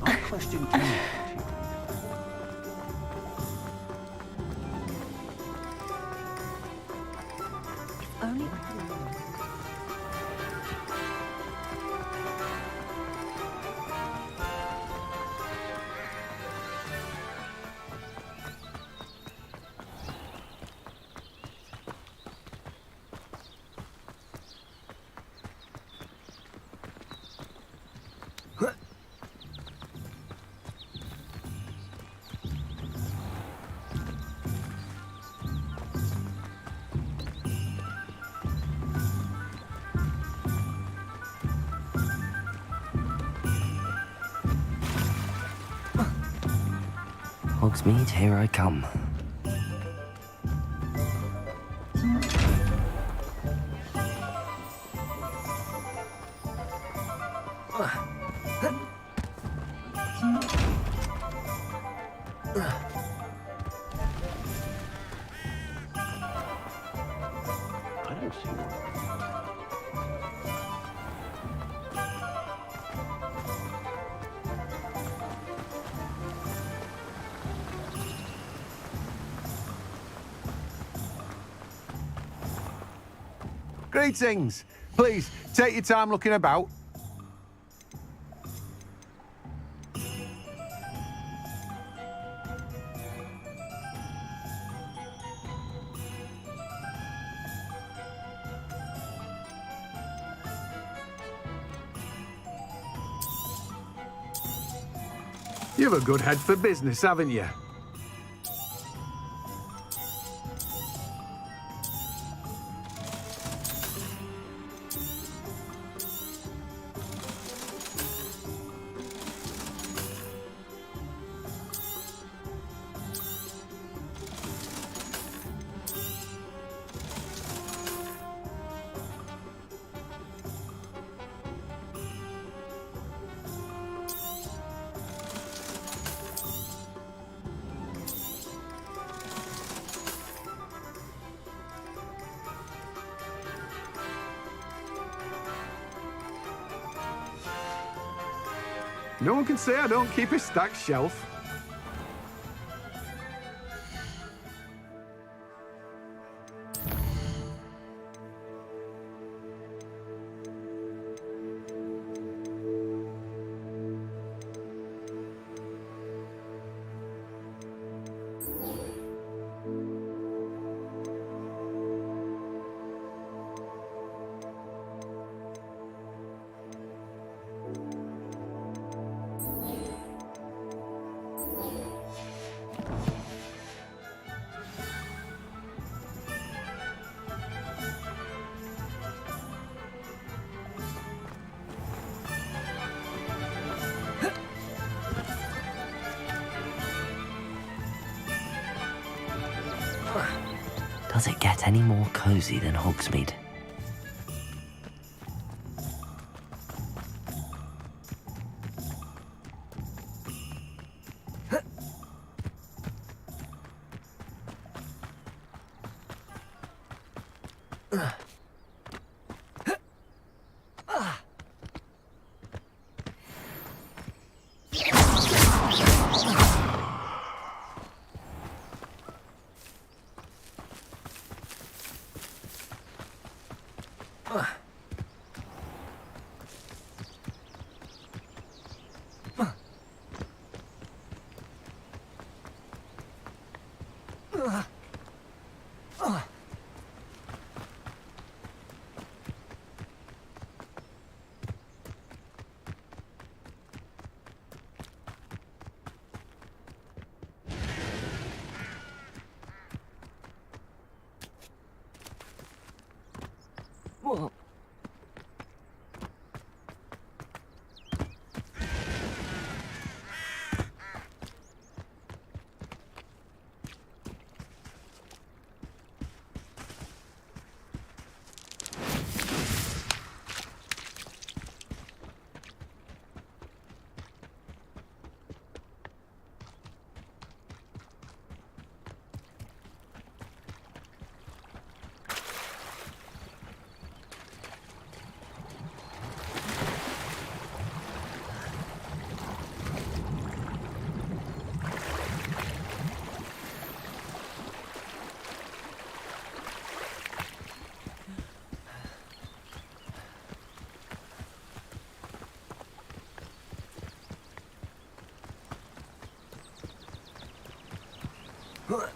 I question too. Only Hogsmeade, here I come. I don't see one. Greetings. Please, take your time looking about. You've a good head for business, haven't you? No one can say I don't keep a stacked shelf. Does it get any more cozy than Hogsmeade? Whoa.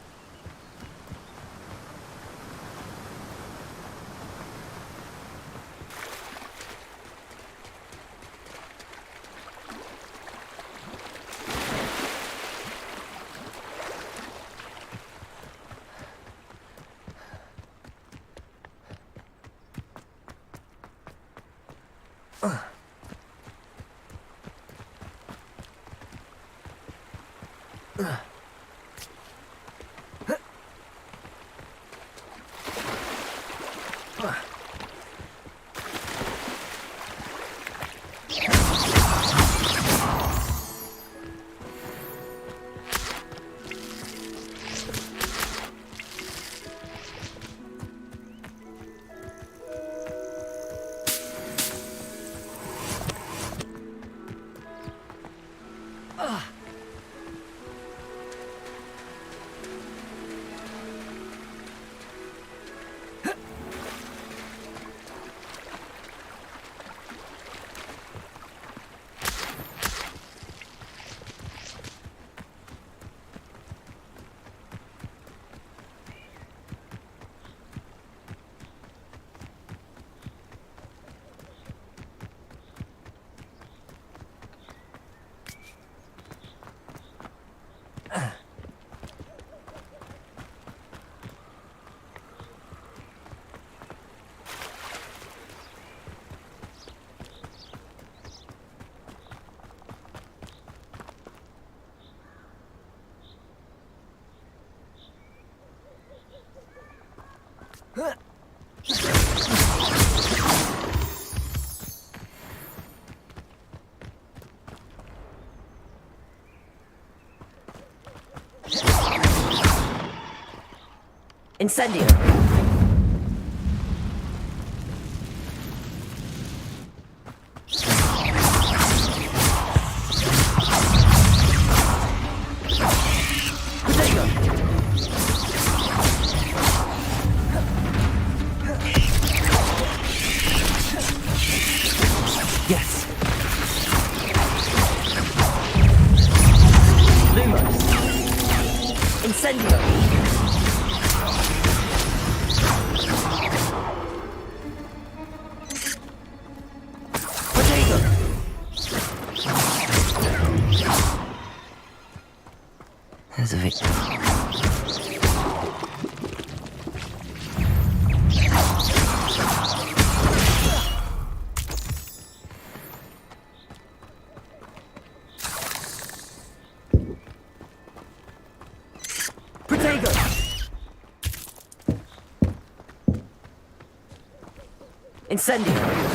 Incendio. Yes. Lumos. Incendio. There's a victim. Incendio!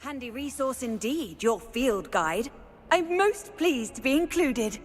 Handy resource indeed, your field guide. I'm most pleased to be included.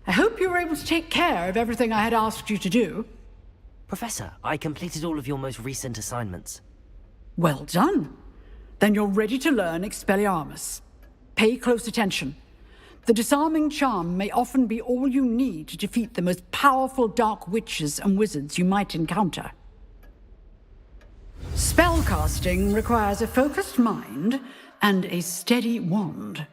I hope you were able to take care of everything I had asked you to do. Professor, I completed all of your most recent assignments. Well done. Then you're ready to learn Expelliarmus. Pay close attention. The disarming charm may often be all you need to defeat the most powerful dark witches and wizards you might encounter. Spellcasting requires a focused mind and a steady wand.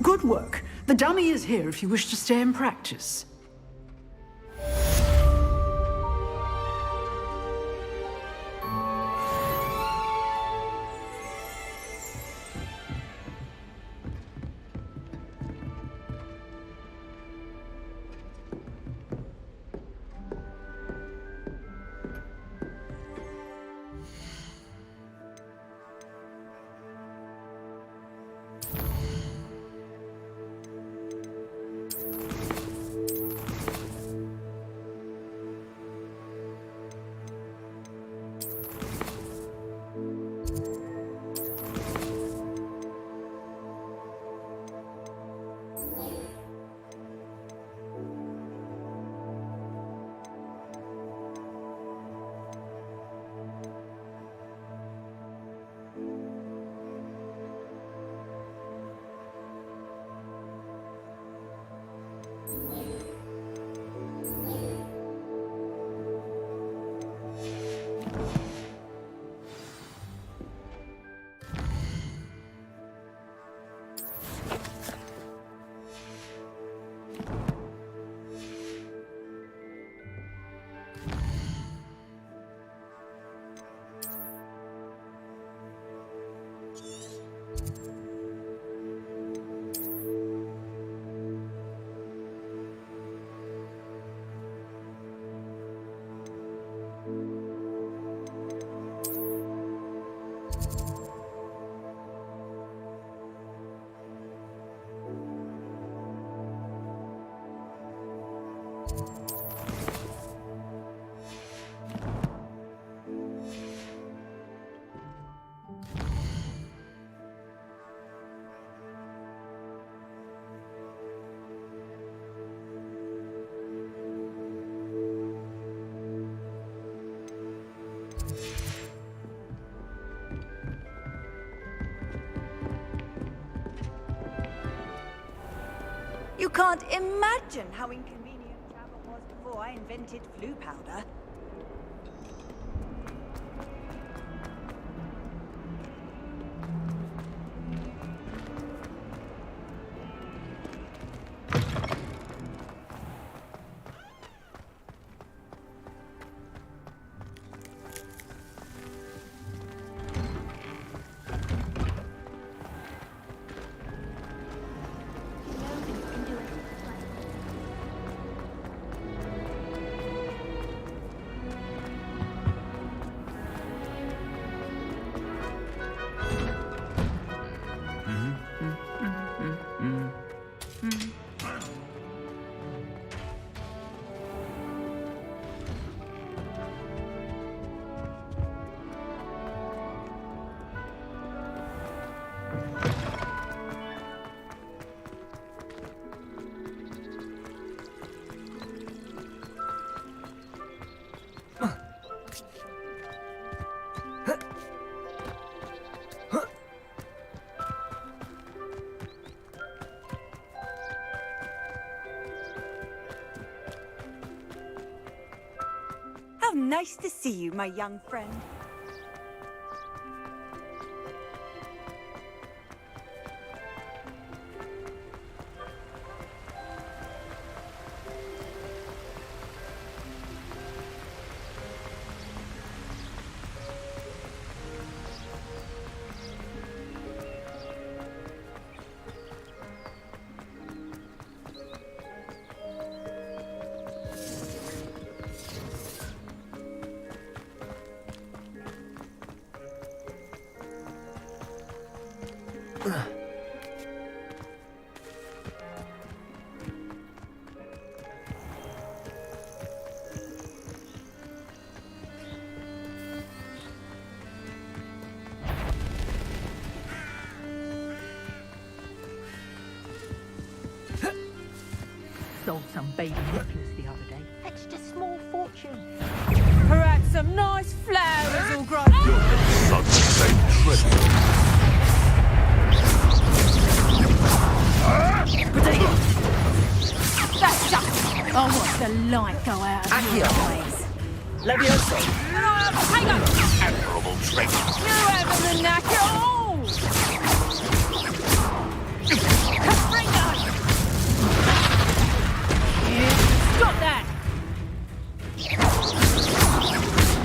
Good work. The dummy is here if you wish to stay and practice. You can't imagine how inconvenient travel was before I invented flu powder. How nice to see you, my young friend. Sold some baby necklace the other day. Fetched a small fortune. Perhaps some nice flowers will grow. That's just. I watch the light go out of your eyes. Levioso! Hang on! Admirable trick. You haven't the knack at all! Caprino! Stop that!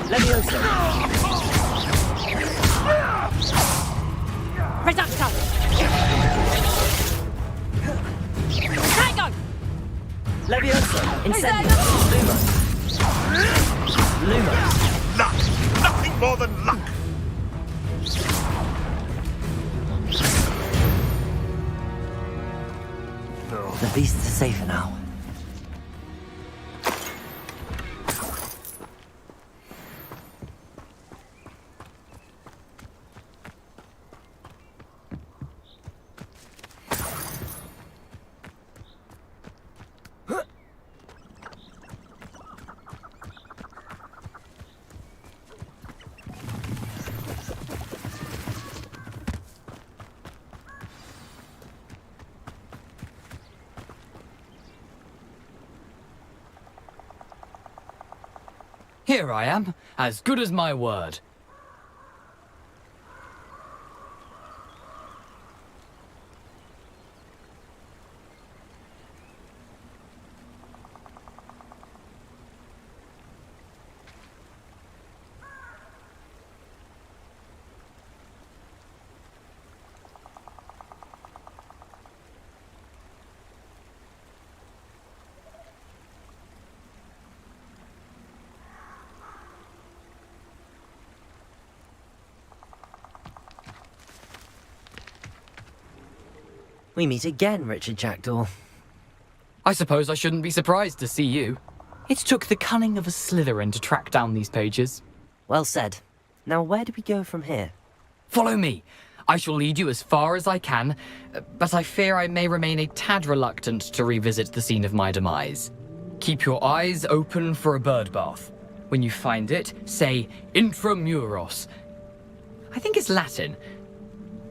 Levioso! Reducto! Tango! Levioso! Is that Incendio! Lumo! Lumo! Luck! Nothing more than luck! The beasts are safer now. Here I am, as good as my word. We meet again, Richard Jackdaw. I suppose I shouldn't be surprised to see you. It took the cunning of a Slytherin to track down these pages. Well said. Now where do we go from here? Follow me. I shall lead you as far as I can, but I fear I may remain a tad reluctant to revisit the scene of my demise. Keep your eyes open for a bird bath. When you find it, say intramuros. I think it's Latin.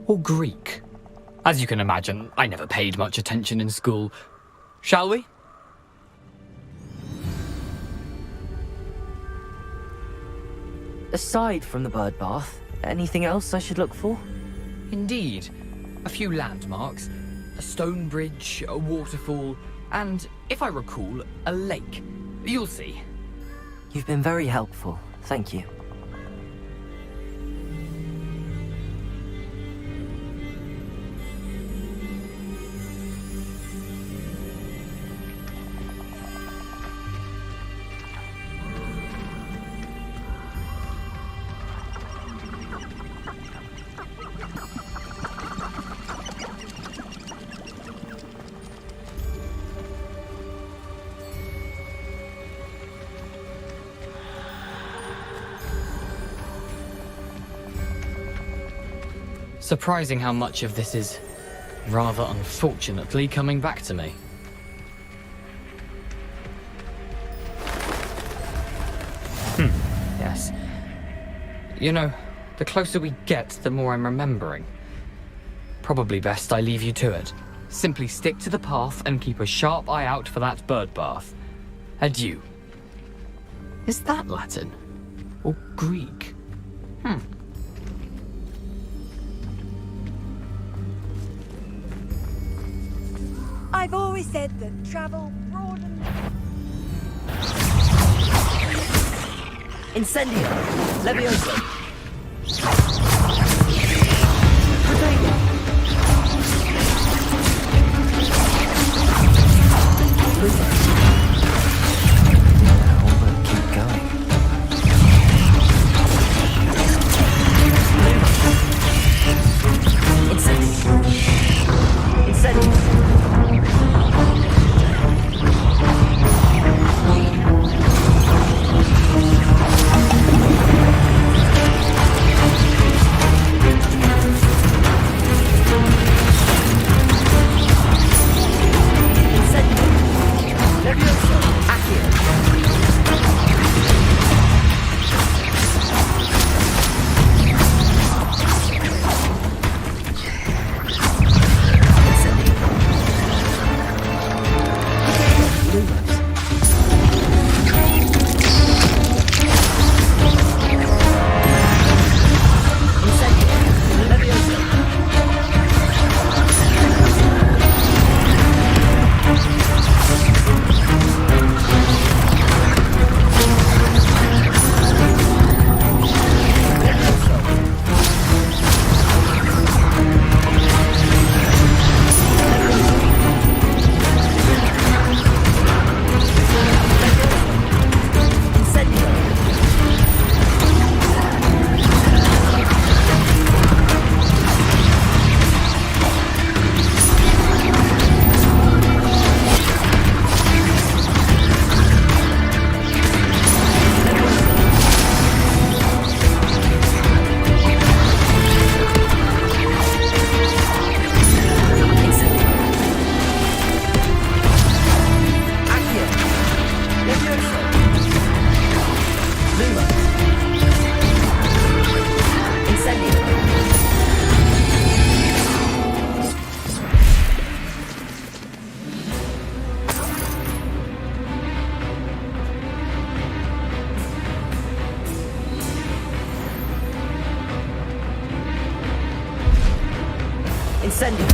Or Greek. As you can imagine, I never paid much attention in school. Shall we? Aside from the bird bath, anything else I should look for? Indeed. A few landmarks, a stone bridge, a waterfall, and, if I recall, a lake. You'll see. You've been very helpful. Thank you. Surprising how much of this is, rather unfortunately, coming back to me. Yes. You know, the closer we get, the more I'm remembering. Probably best I leave you to it. Simply stick to the path and keep a sharp eye out for that bird bath. Adieu. Is that Latin? Or Greek? I've always said that travel broadens. Incendio! Levioso! Keep going. Incendio! Incendio!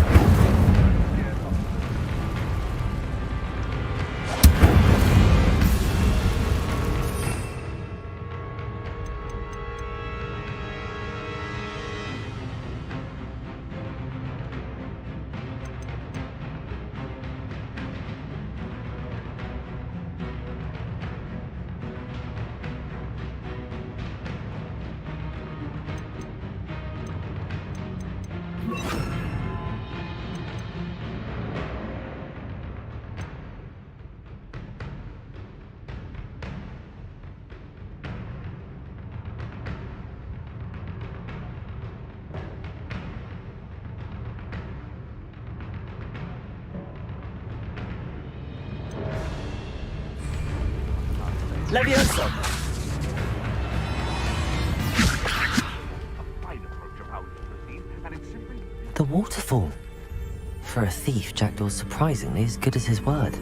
Levioso! The waterfall. For a thief, Jackdaw's surprisingly as good as his word.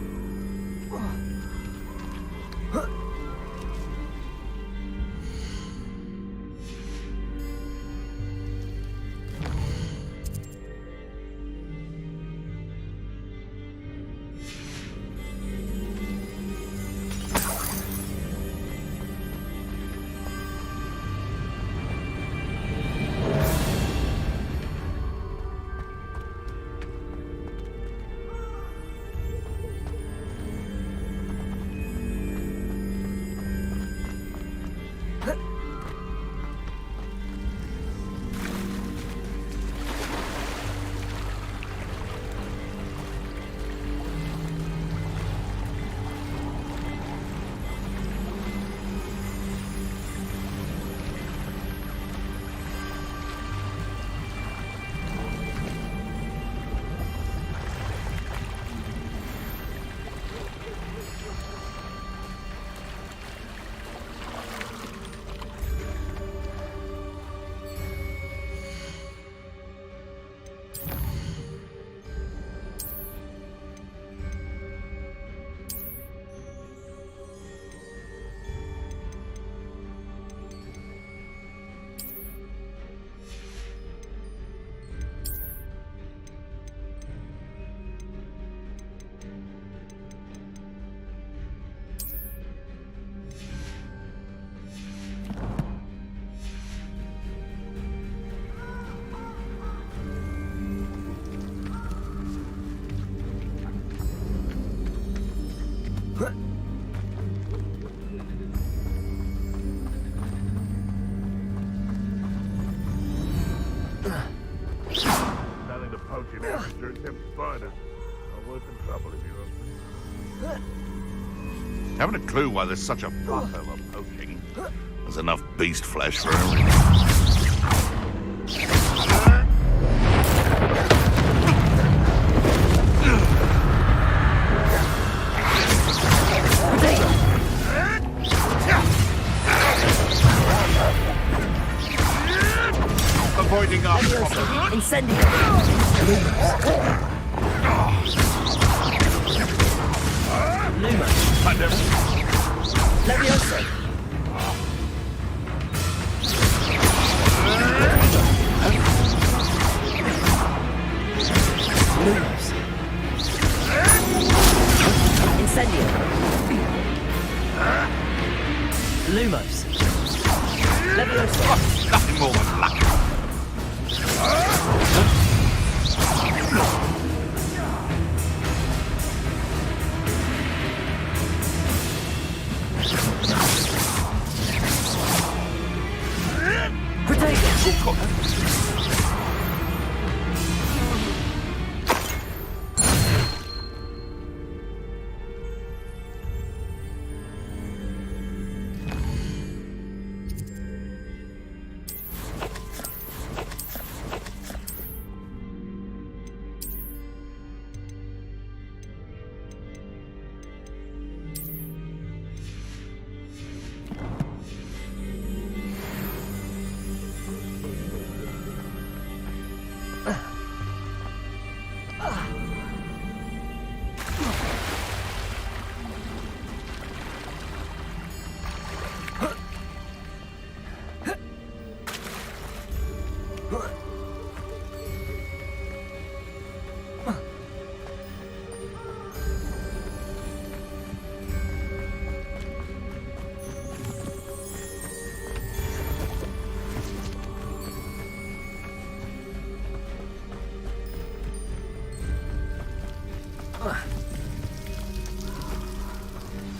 Selling the poaching amateur Tim Spider. I'm worth in trouble if you open. Haven't a clue why there's such a brothel of poaching. There's enough beast flesh for everyone. Avoiding our Incendio! Luma! Levioso! Lumos! Incendio! Lumos! Levioso! Nothing more than luck.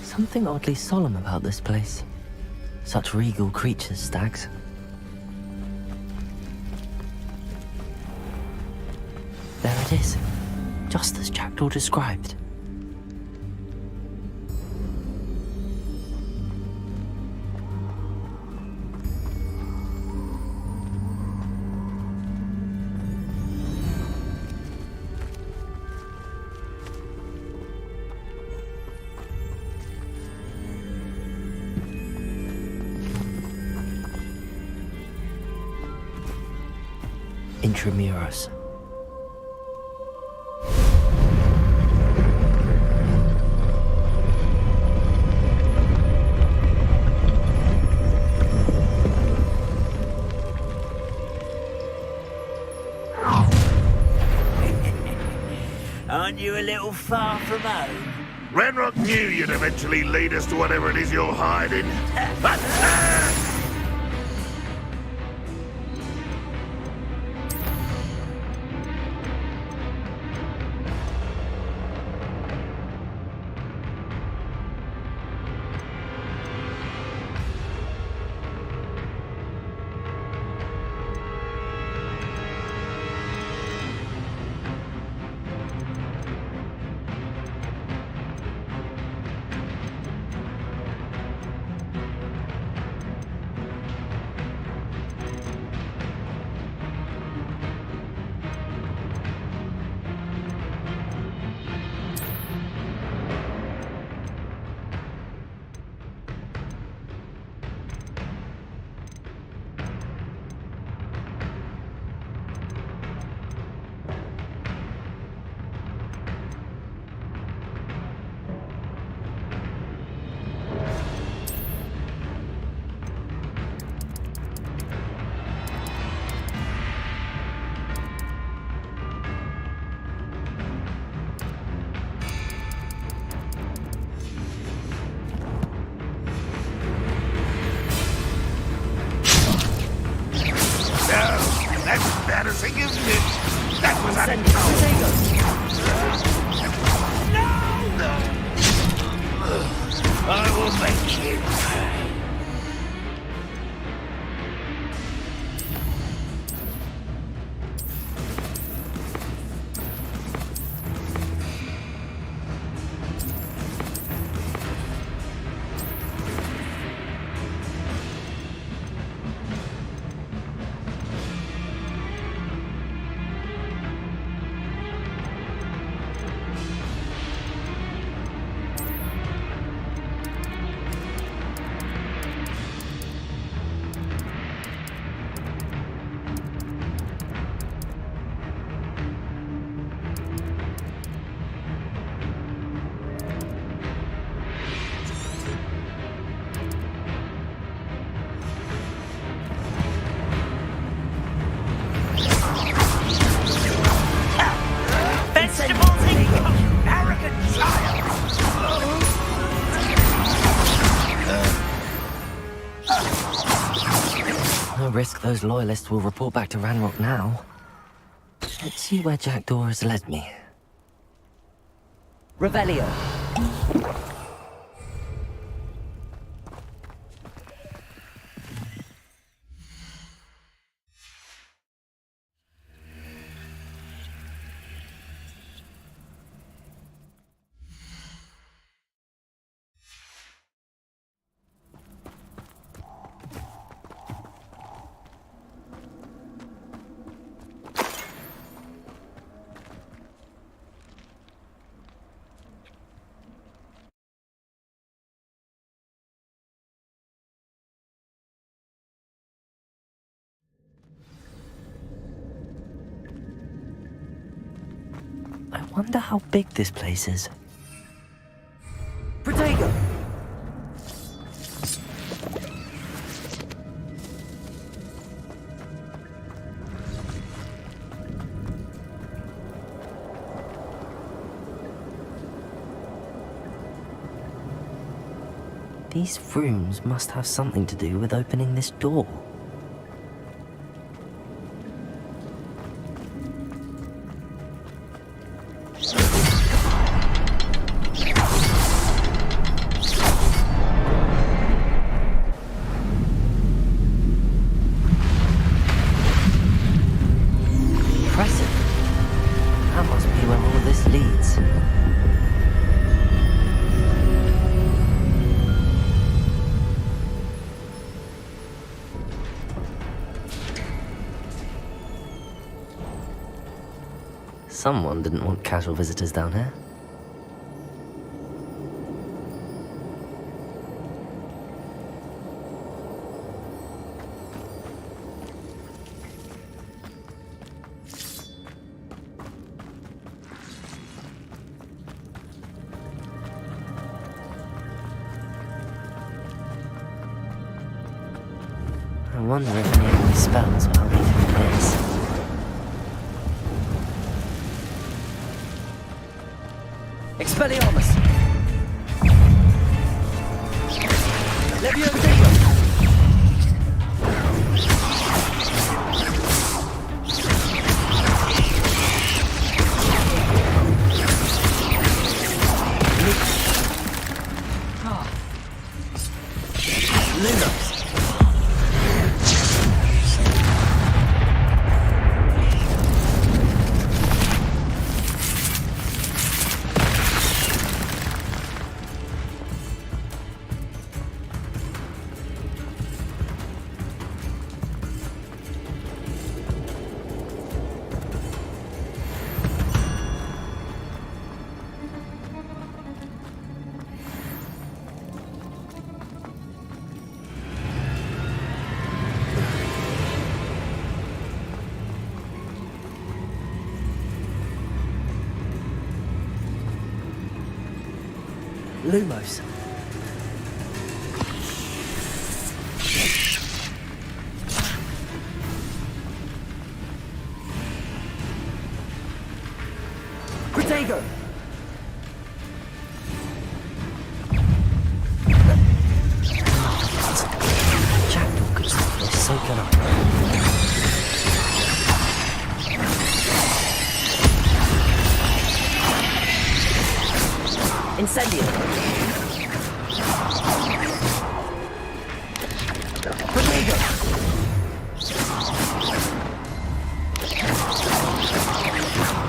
Something oddly solemn about this place. Such regal creatures, stags. There it is, just as Jackdaw described. Intramuros. Aren't you a little far from home? Ranrock knew you'd eventually lead us to whatever it is you're hiding. But, that's embarrassing, isn't it? That was No! I will make you pay. No risk those loyalists will report back to Ranrock now. Let's see where Jackdaw has led me. Revelio. I wonder how big this place is. Protego! These rooms must have something to do with opening this door. Impressive. That must be where all of this leads. Someone didn't want casual visitors down here. I wonder if any of these spells will help me through this. Expelliarmus! Leviosa! Lumos. Protego! Jackdaw could stop this, so can I. Incendio! Protego!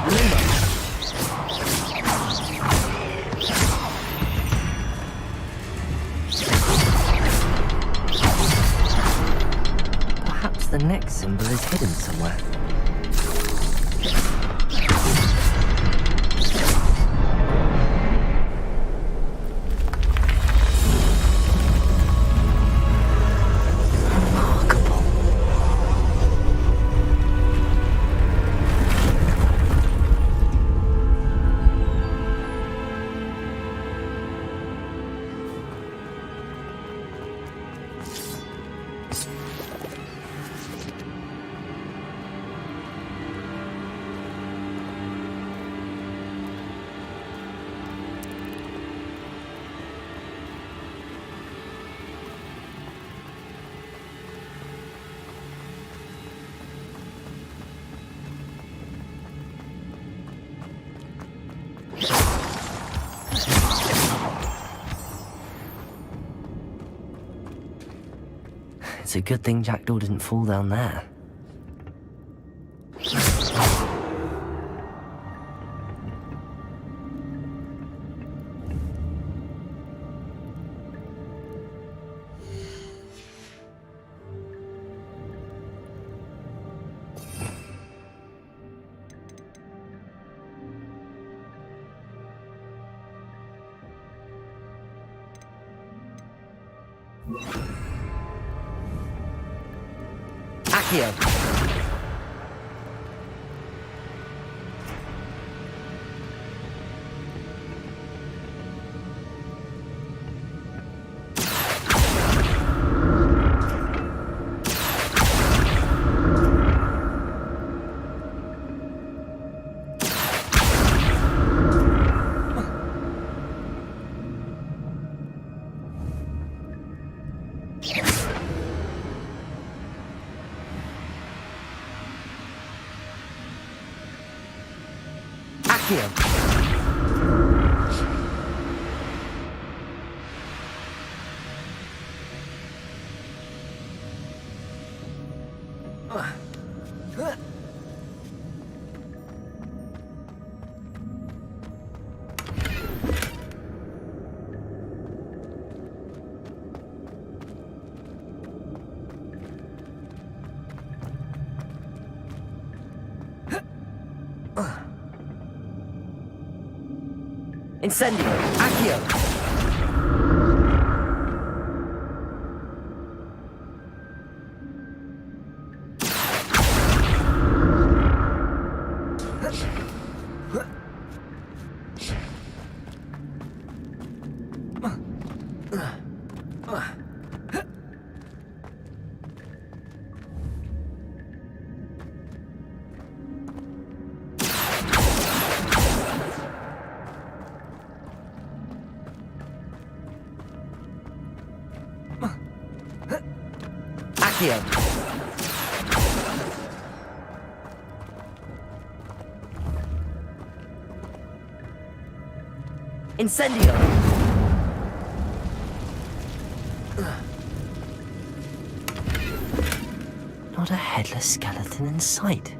Limbo! Perhaps the next symbol is hidden somewhere. It's a good thing Jackdaw didn't fall down there. Accio. Incendio! Accio! Accio. Incendio. Not a headless skeleton in sight.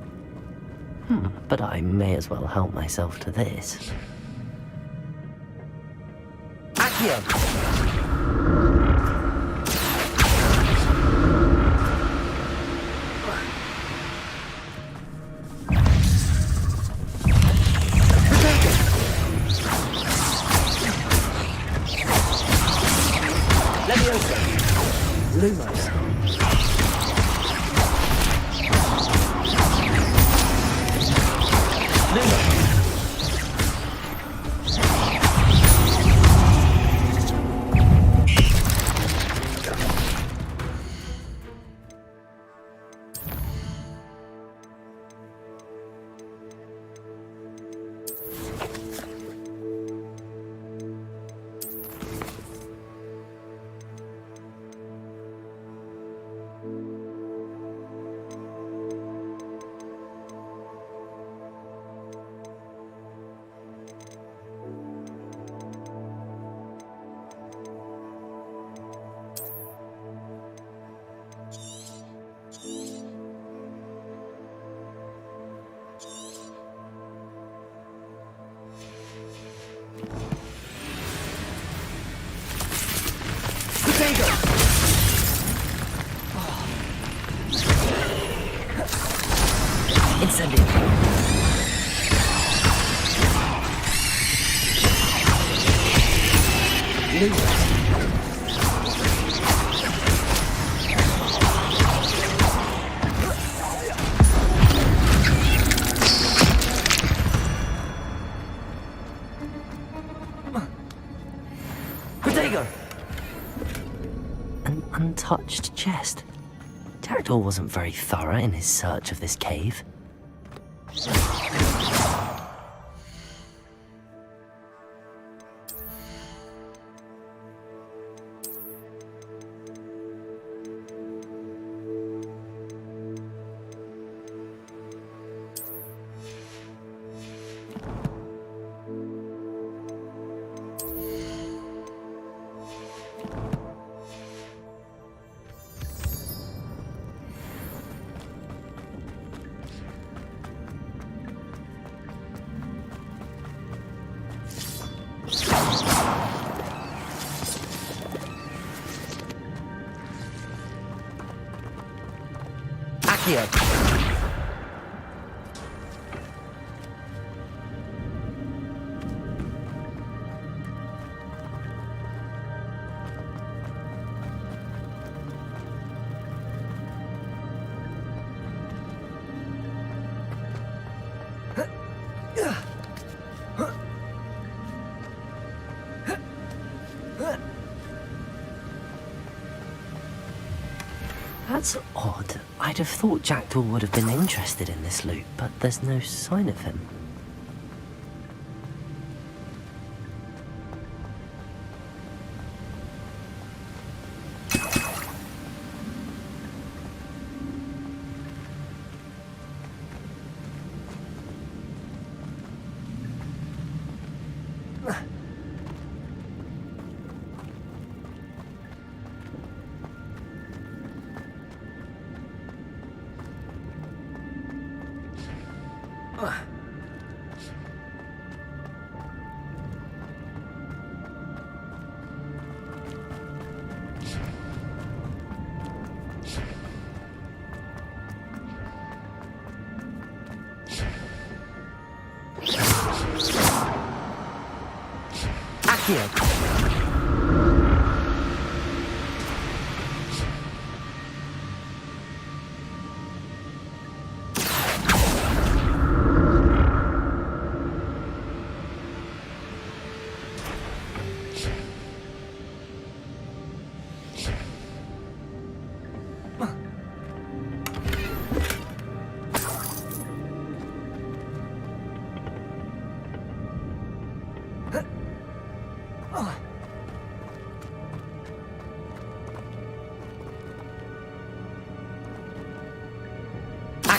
But I may as well help myself to this. Accio. Lumos. Incendio. Lumos. An untouched chest. Jackdaw wasn't very thorough in his search of this cave. Accio. That's odd. I'd have thought Jackdaw would have been interested in this loot, but there's no sign of him. Accio.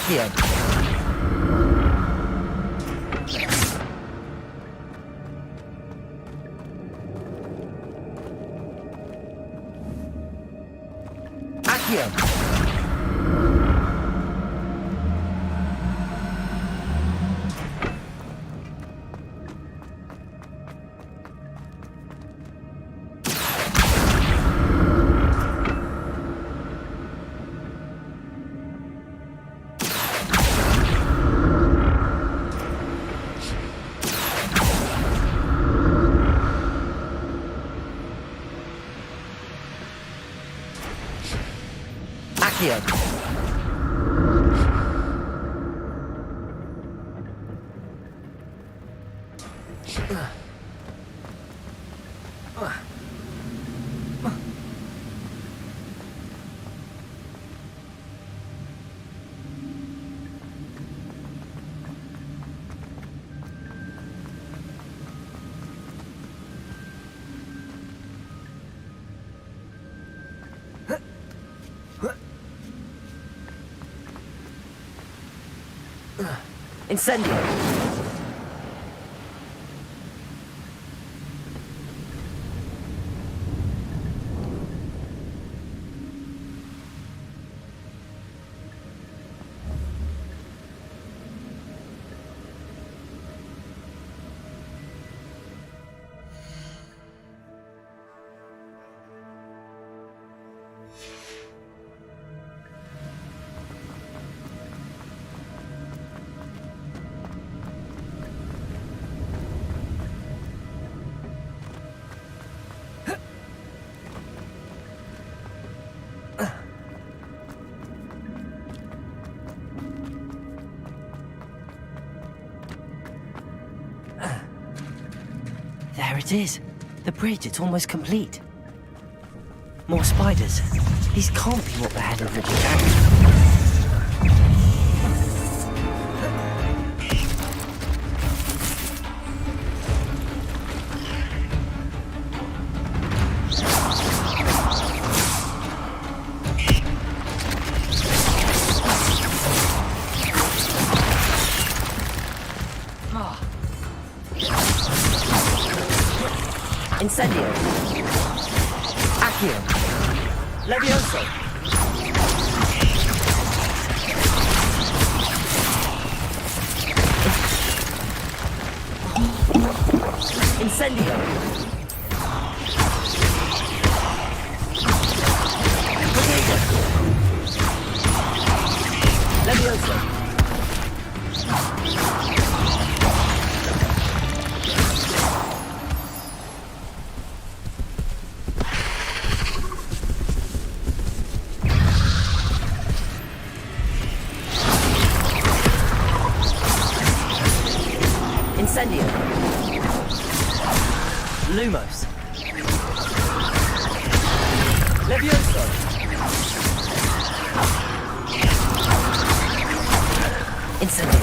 Accio. Accio. Accio. Incendio! There it is. The bridge, it's almost complete. More spiders. These can't be what the head of Richard Jackson. Incendio. Accio. Levioso. Incendio. Levioso. Incendio. Lumos. Levioso. Incendio.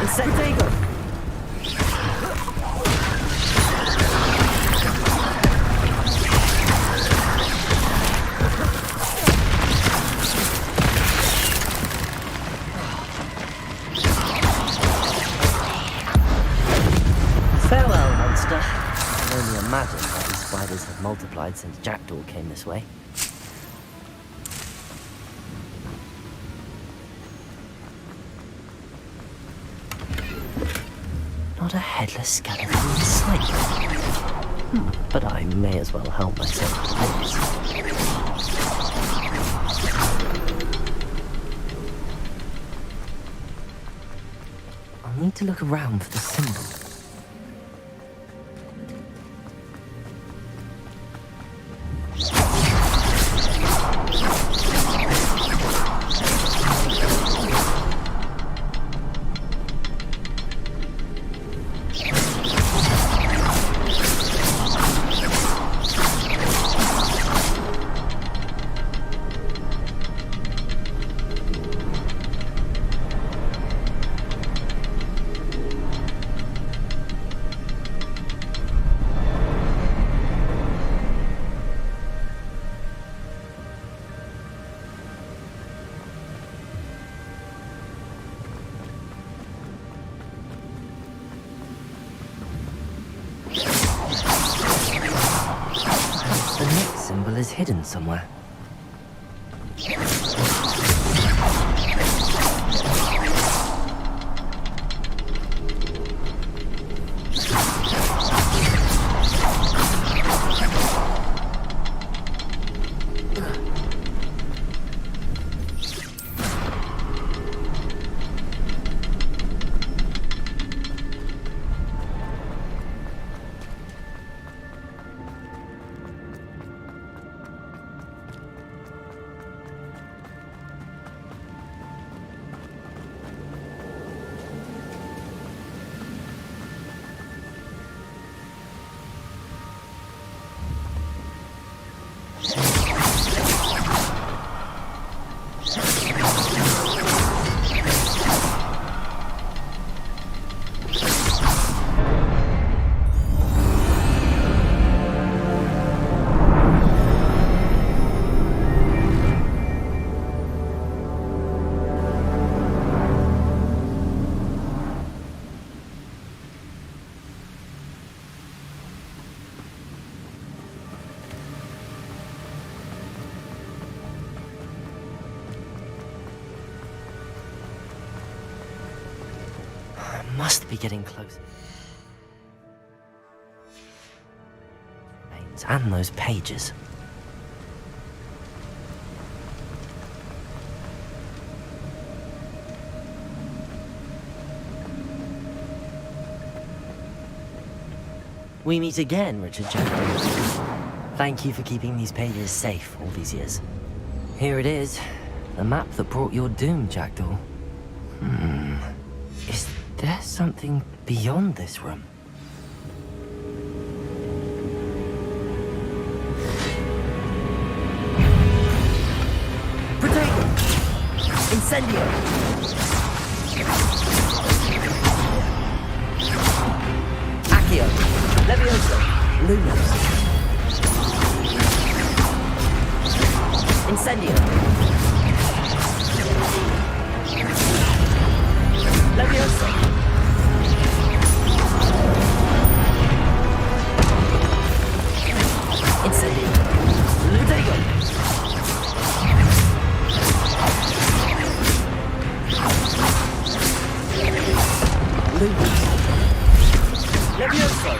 Incendio. Farewell, monster. I can only imagine how these spiders have multiplied since Jackdaw came this way. Not a headless skeleton in sight. But I may as well help myself to this. I'll need to look around for the symbol. symbol is hidden somewhere. Must be getting close. And those pages. We meet again, Richard Jackdaw. Thank you for keeping these pages safe all these years. Here it is, the map that brought your doom, Jackdaw. Is there something beyond this room? Protego! Incendio! Accio! Levioso! Lumos! Incendio! Levioso! Incendio! Protego! Lumos! Levioso!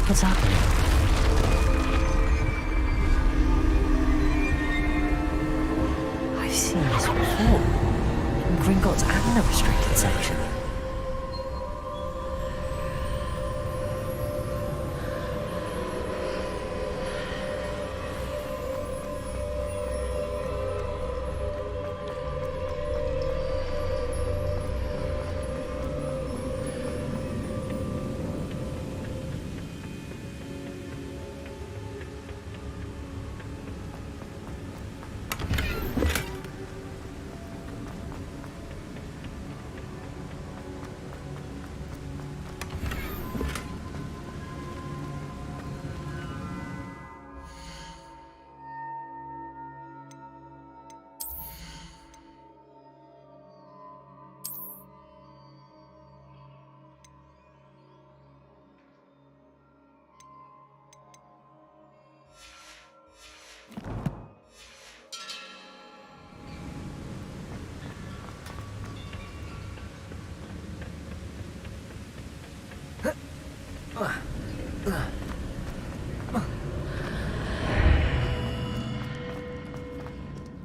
What's happening? I've seen this before. In Gringotts and the restricted section.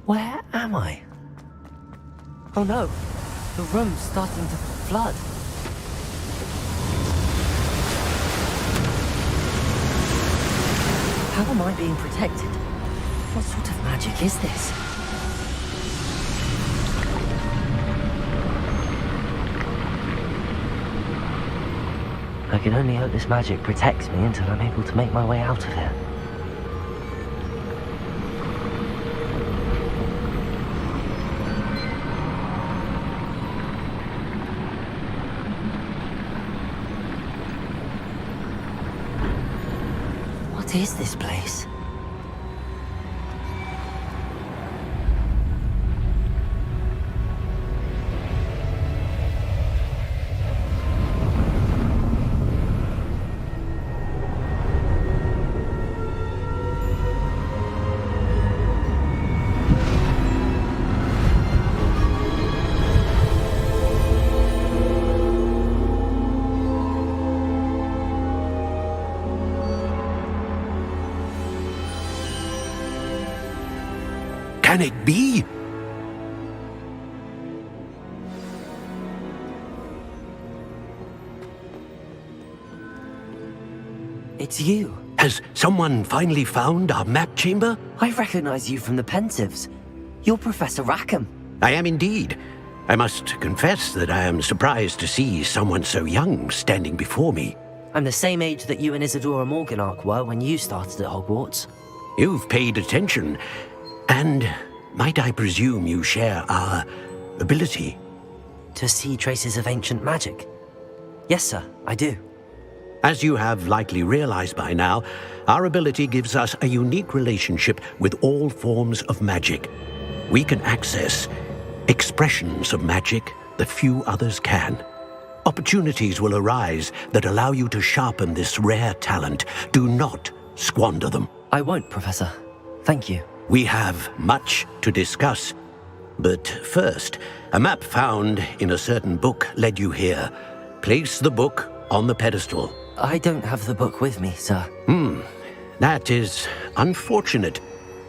Where am I? Oh no, the room's starting to flood. How am I being protected? What sort of magic is this? I can only hope this magic protects me until I'm able to make my way out of here. What is this place? Can it be? It's you. Has someone finally found our map chamber? I recognize you from the Pensives. You're Professor Rackham. I am indeed. I must confess that I am surprised to see someone so young standing before me. I'm the same age that you and Isadora Morganach were when you started at Hogwarts. You've paid attention. And might I presume you share our ability? To see traces of ancient magic? Yes, sir, I do. As you have likely realized by now, our ability gives us a unique relationship with all forms of magic. We can access expressions of magic that few others can. Opportunities will arise that allow you to sharpen this rare talent. Do not squander them. I won't, Professor. Thank you. We have much to discuss. But first, a map found in a certain book led you here. Place the book on the pedestal. I don't have the book with me, sir. That is unfortunate.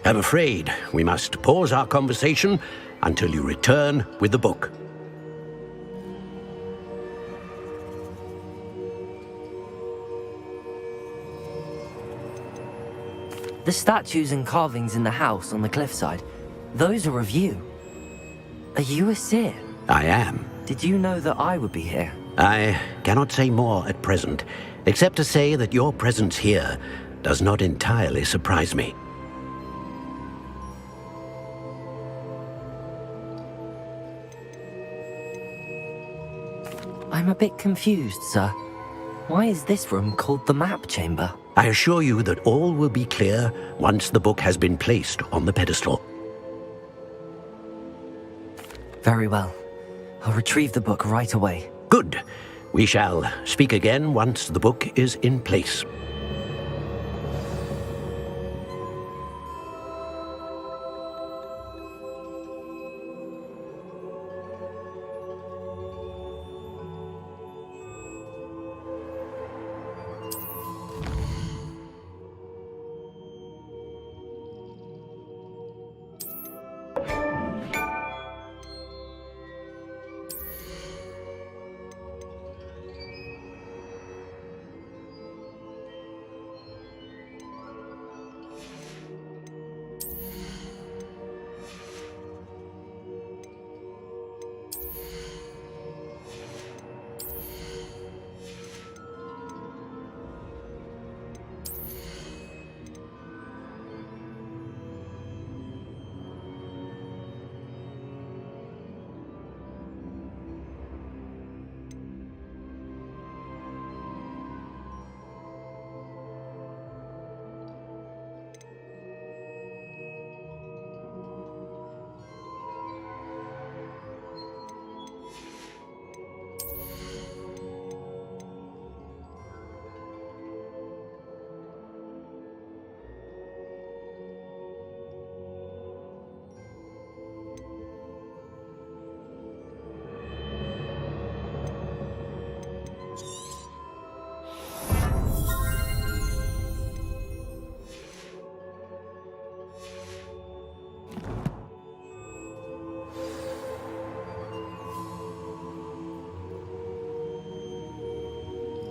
I'm afraid we must pause our conversation until you return with the book. The statues and carvings in the house on the cliffside, those are of you. Are you a seer? I am. Did you know that I would be here? I cannot say more at present, except to say that your presence here does not entirely surprise me. I'm a bit confused, sir. Why is this room called the map chamber? I assure you that all will be clear once the book has been placed on the pedestal. Very well. I'll retrieve the book right away. Good. We shall speak again once the book is in place.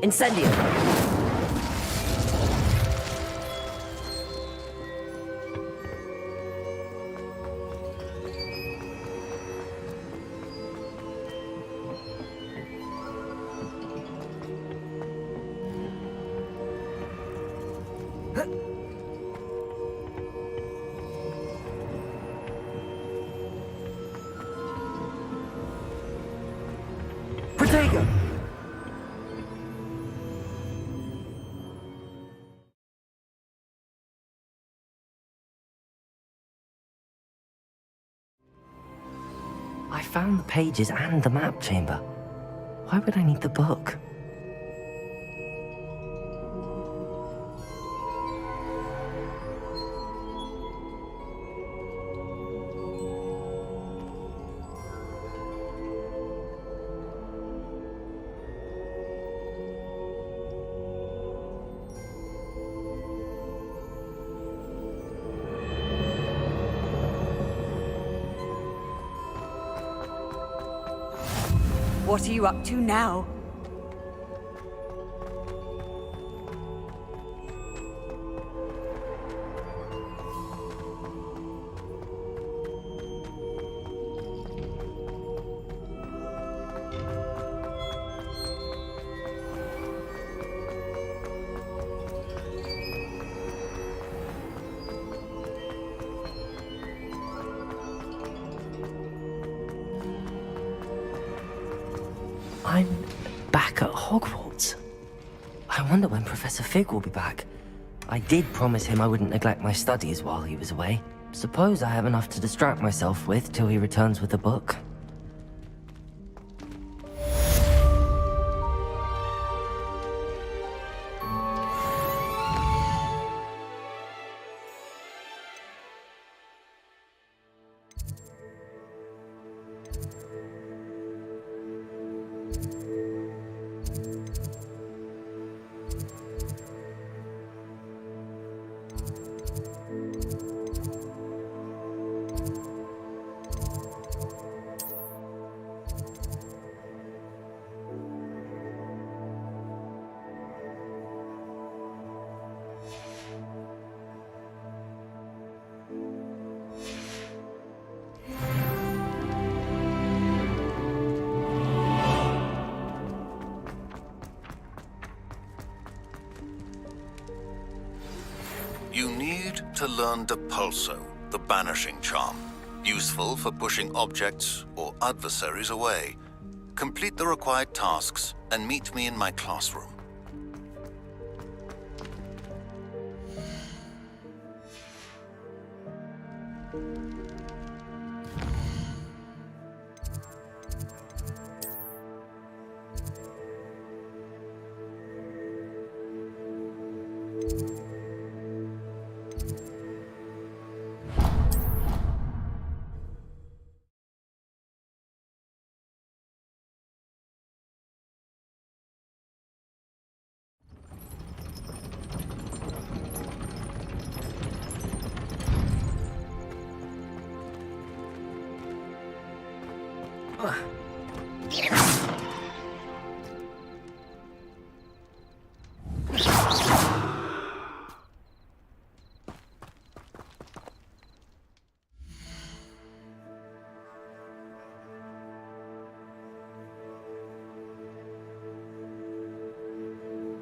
Incendio! Protego! I found the pages and the map chamber. Why would I need the book? What are you up to now? I'm back at Hogwarts. I wonder when Professor Fig will be back. I did promise him I wouldn't neglect my studies while he was away. Suppose I have enough to distract myself with till he returns with the book. You need to learn Depulso, the banishing charm. Useful for pushing objects or adversaries away. Complete the required tasks and meet me in my classroom. Ugh.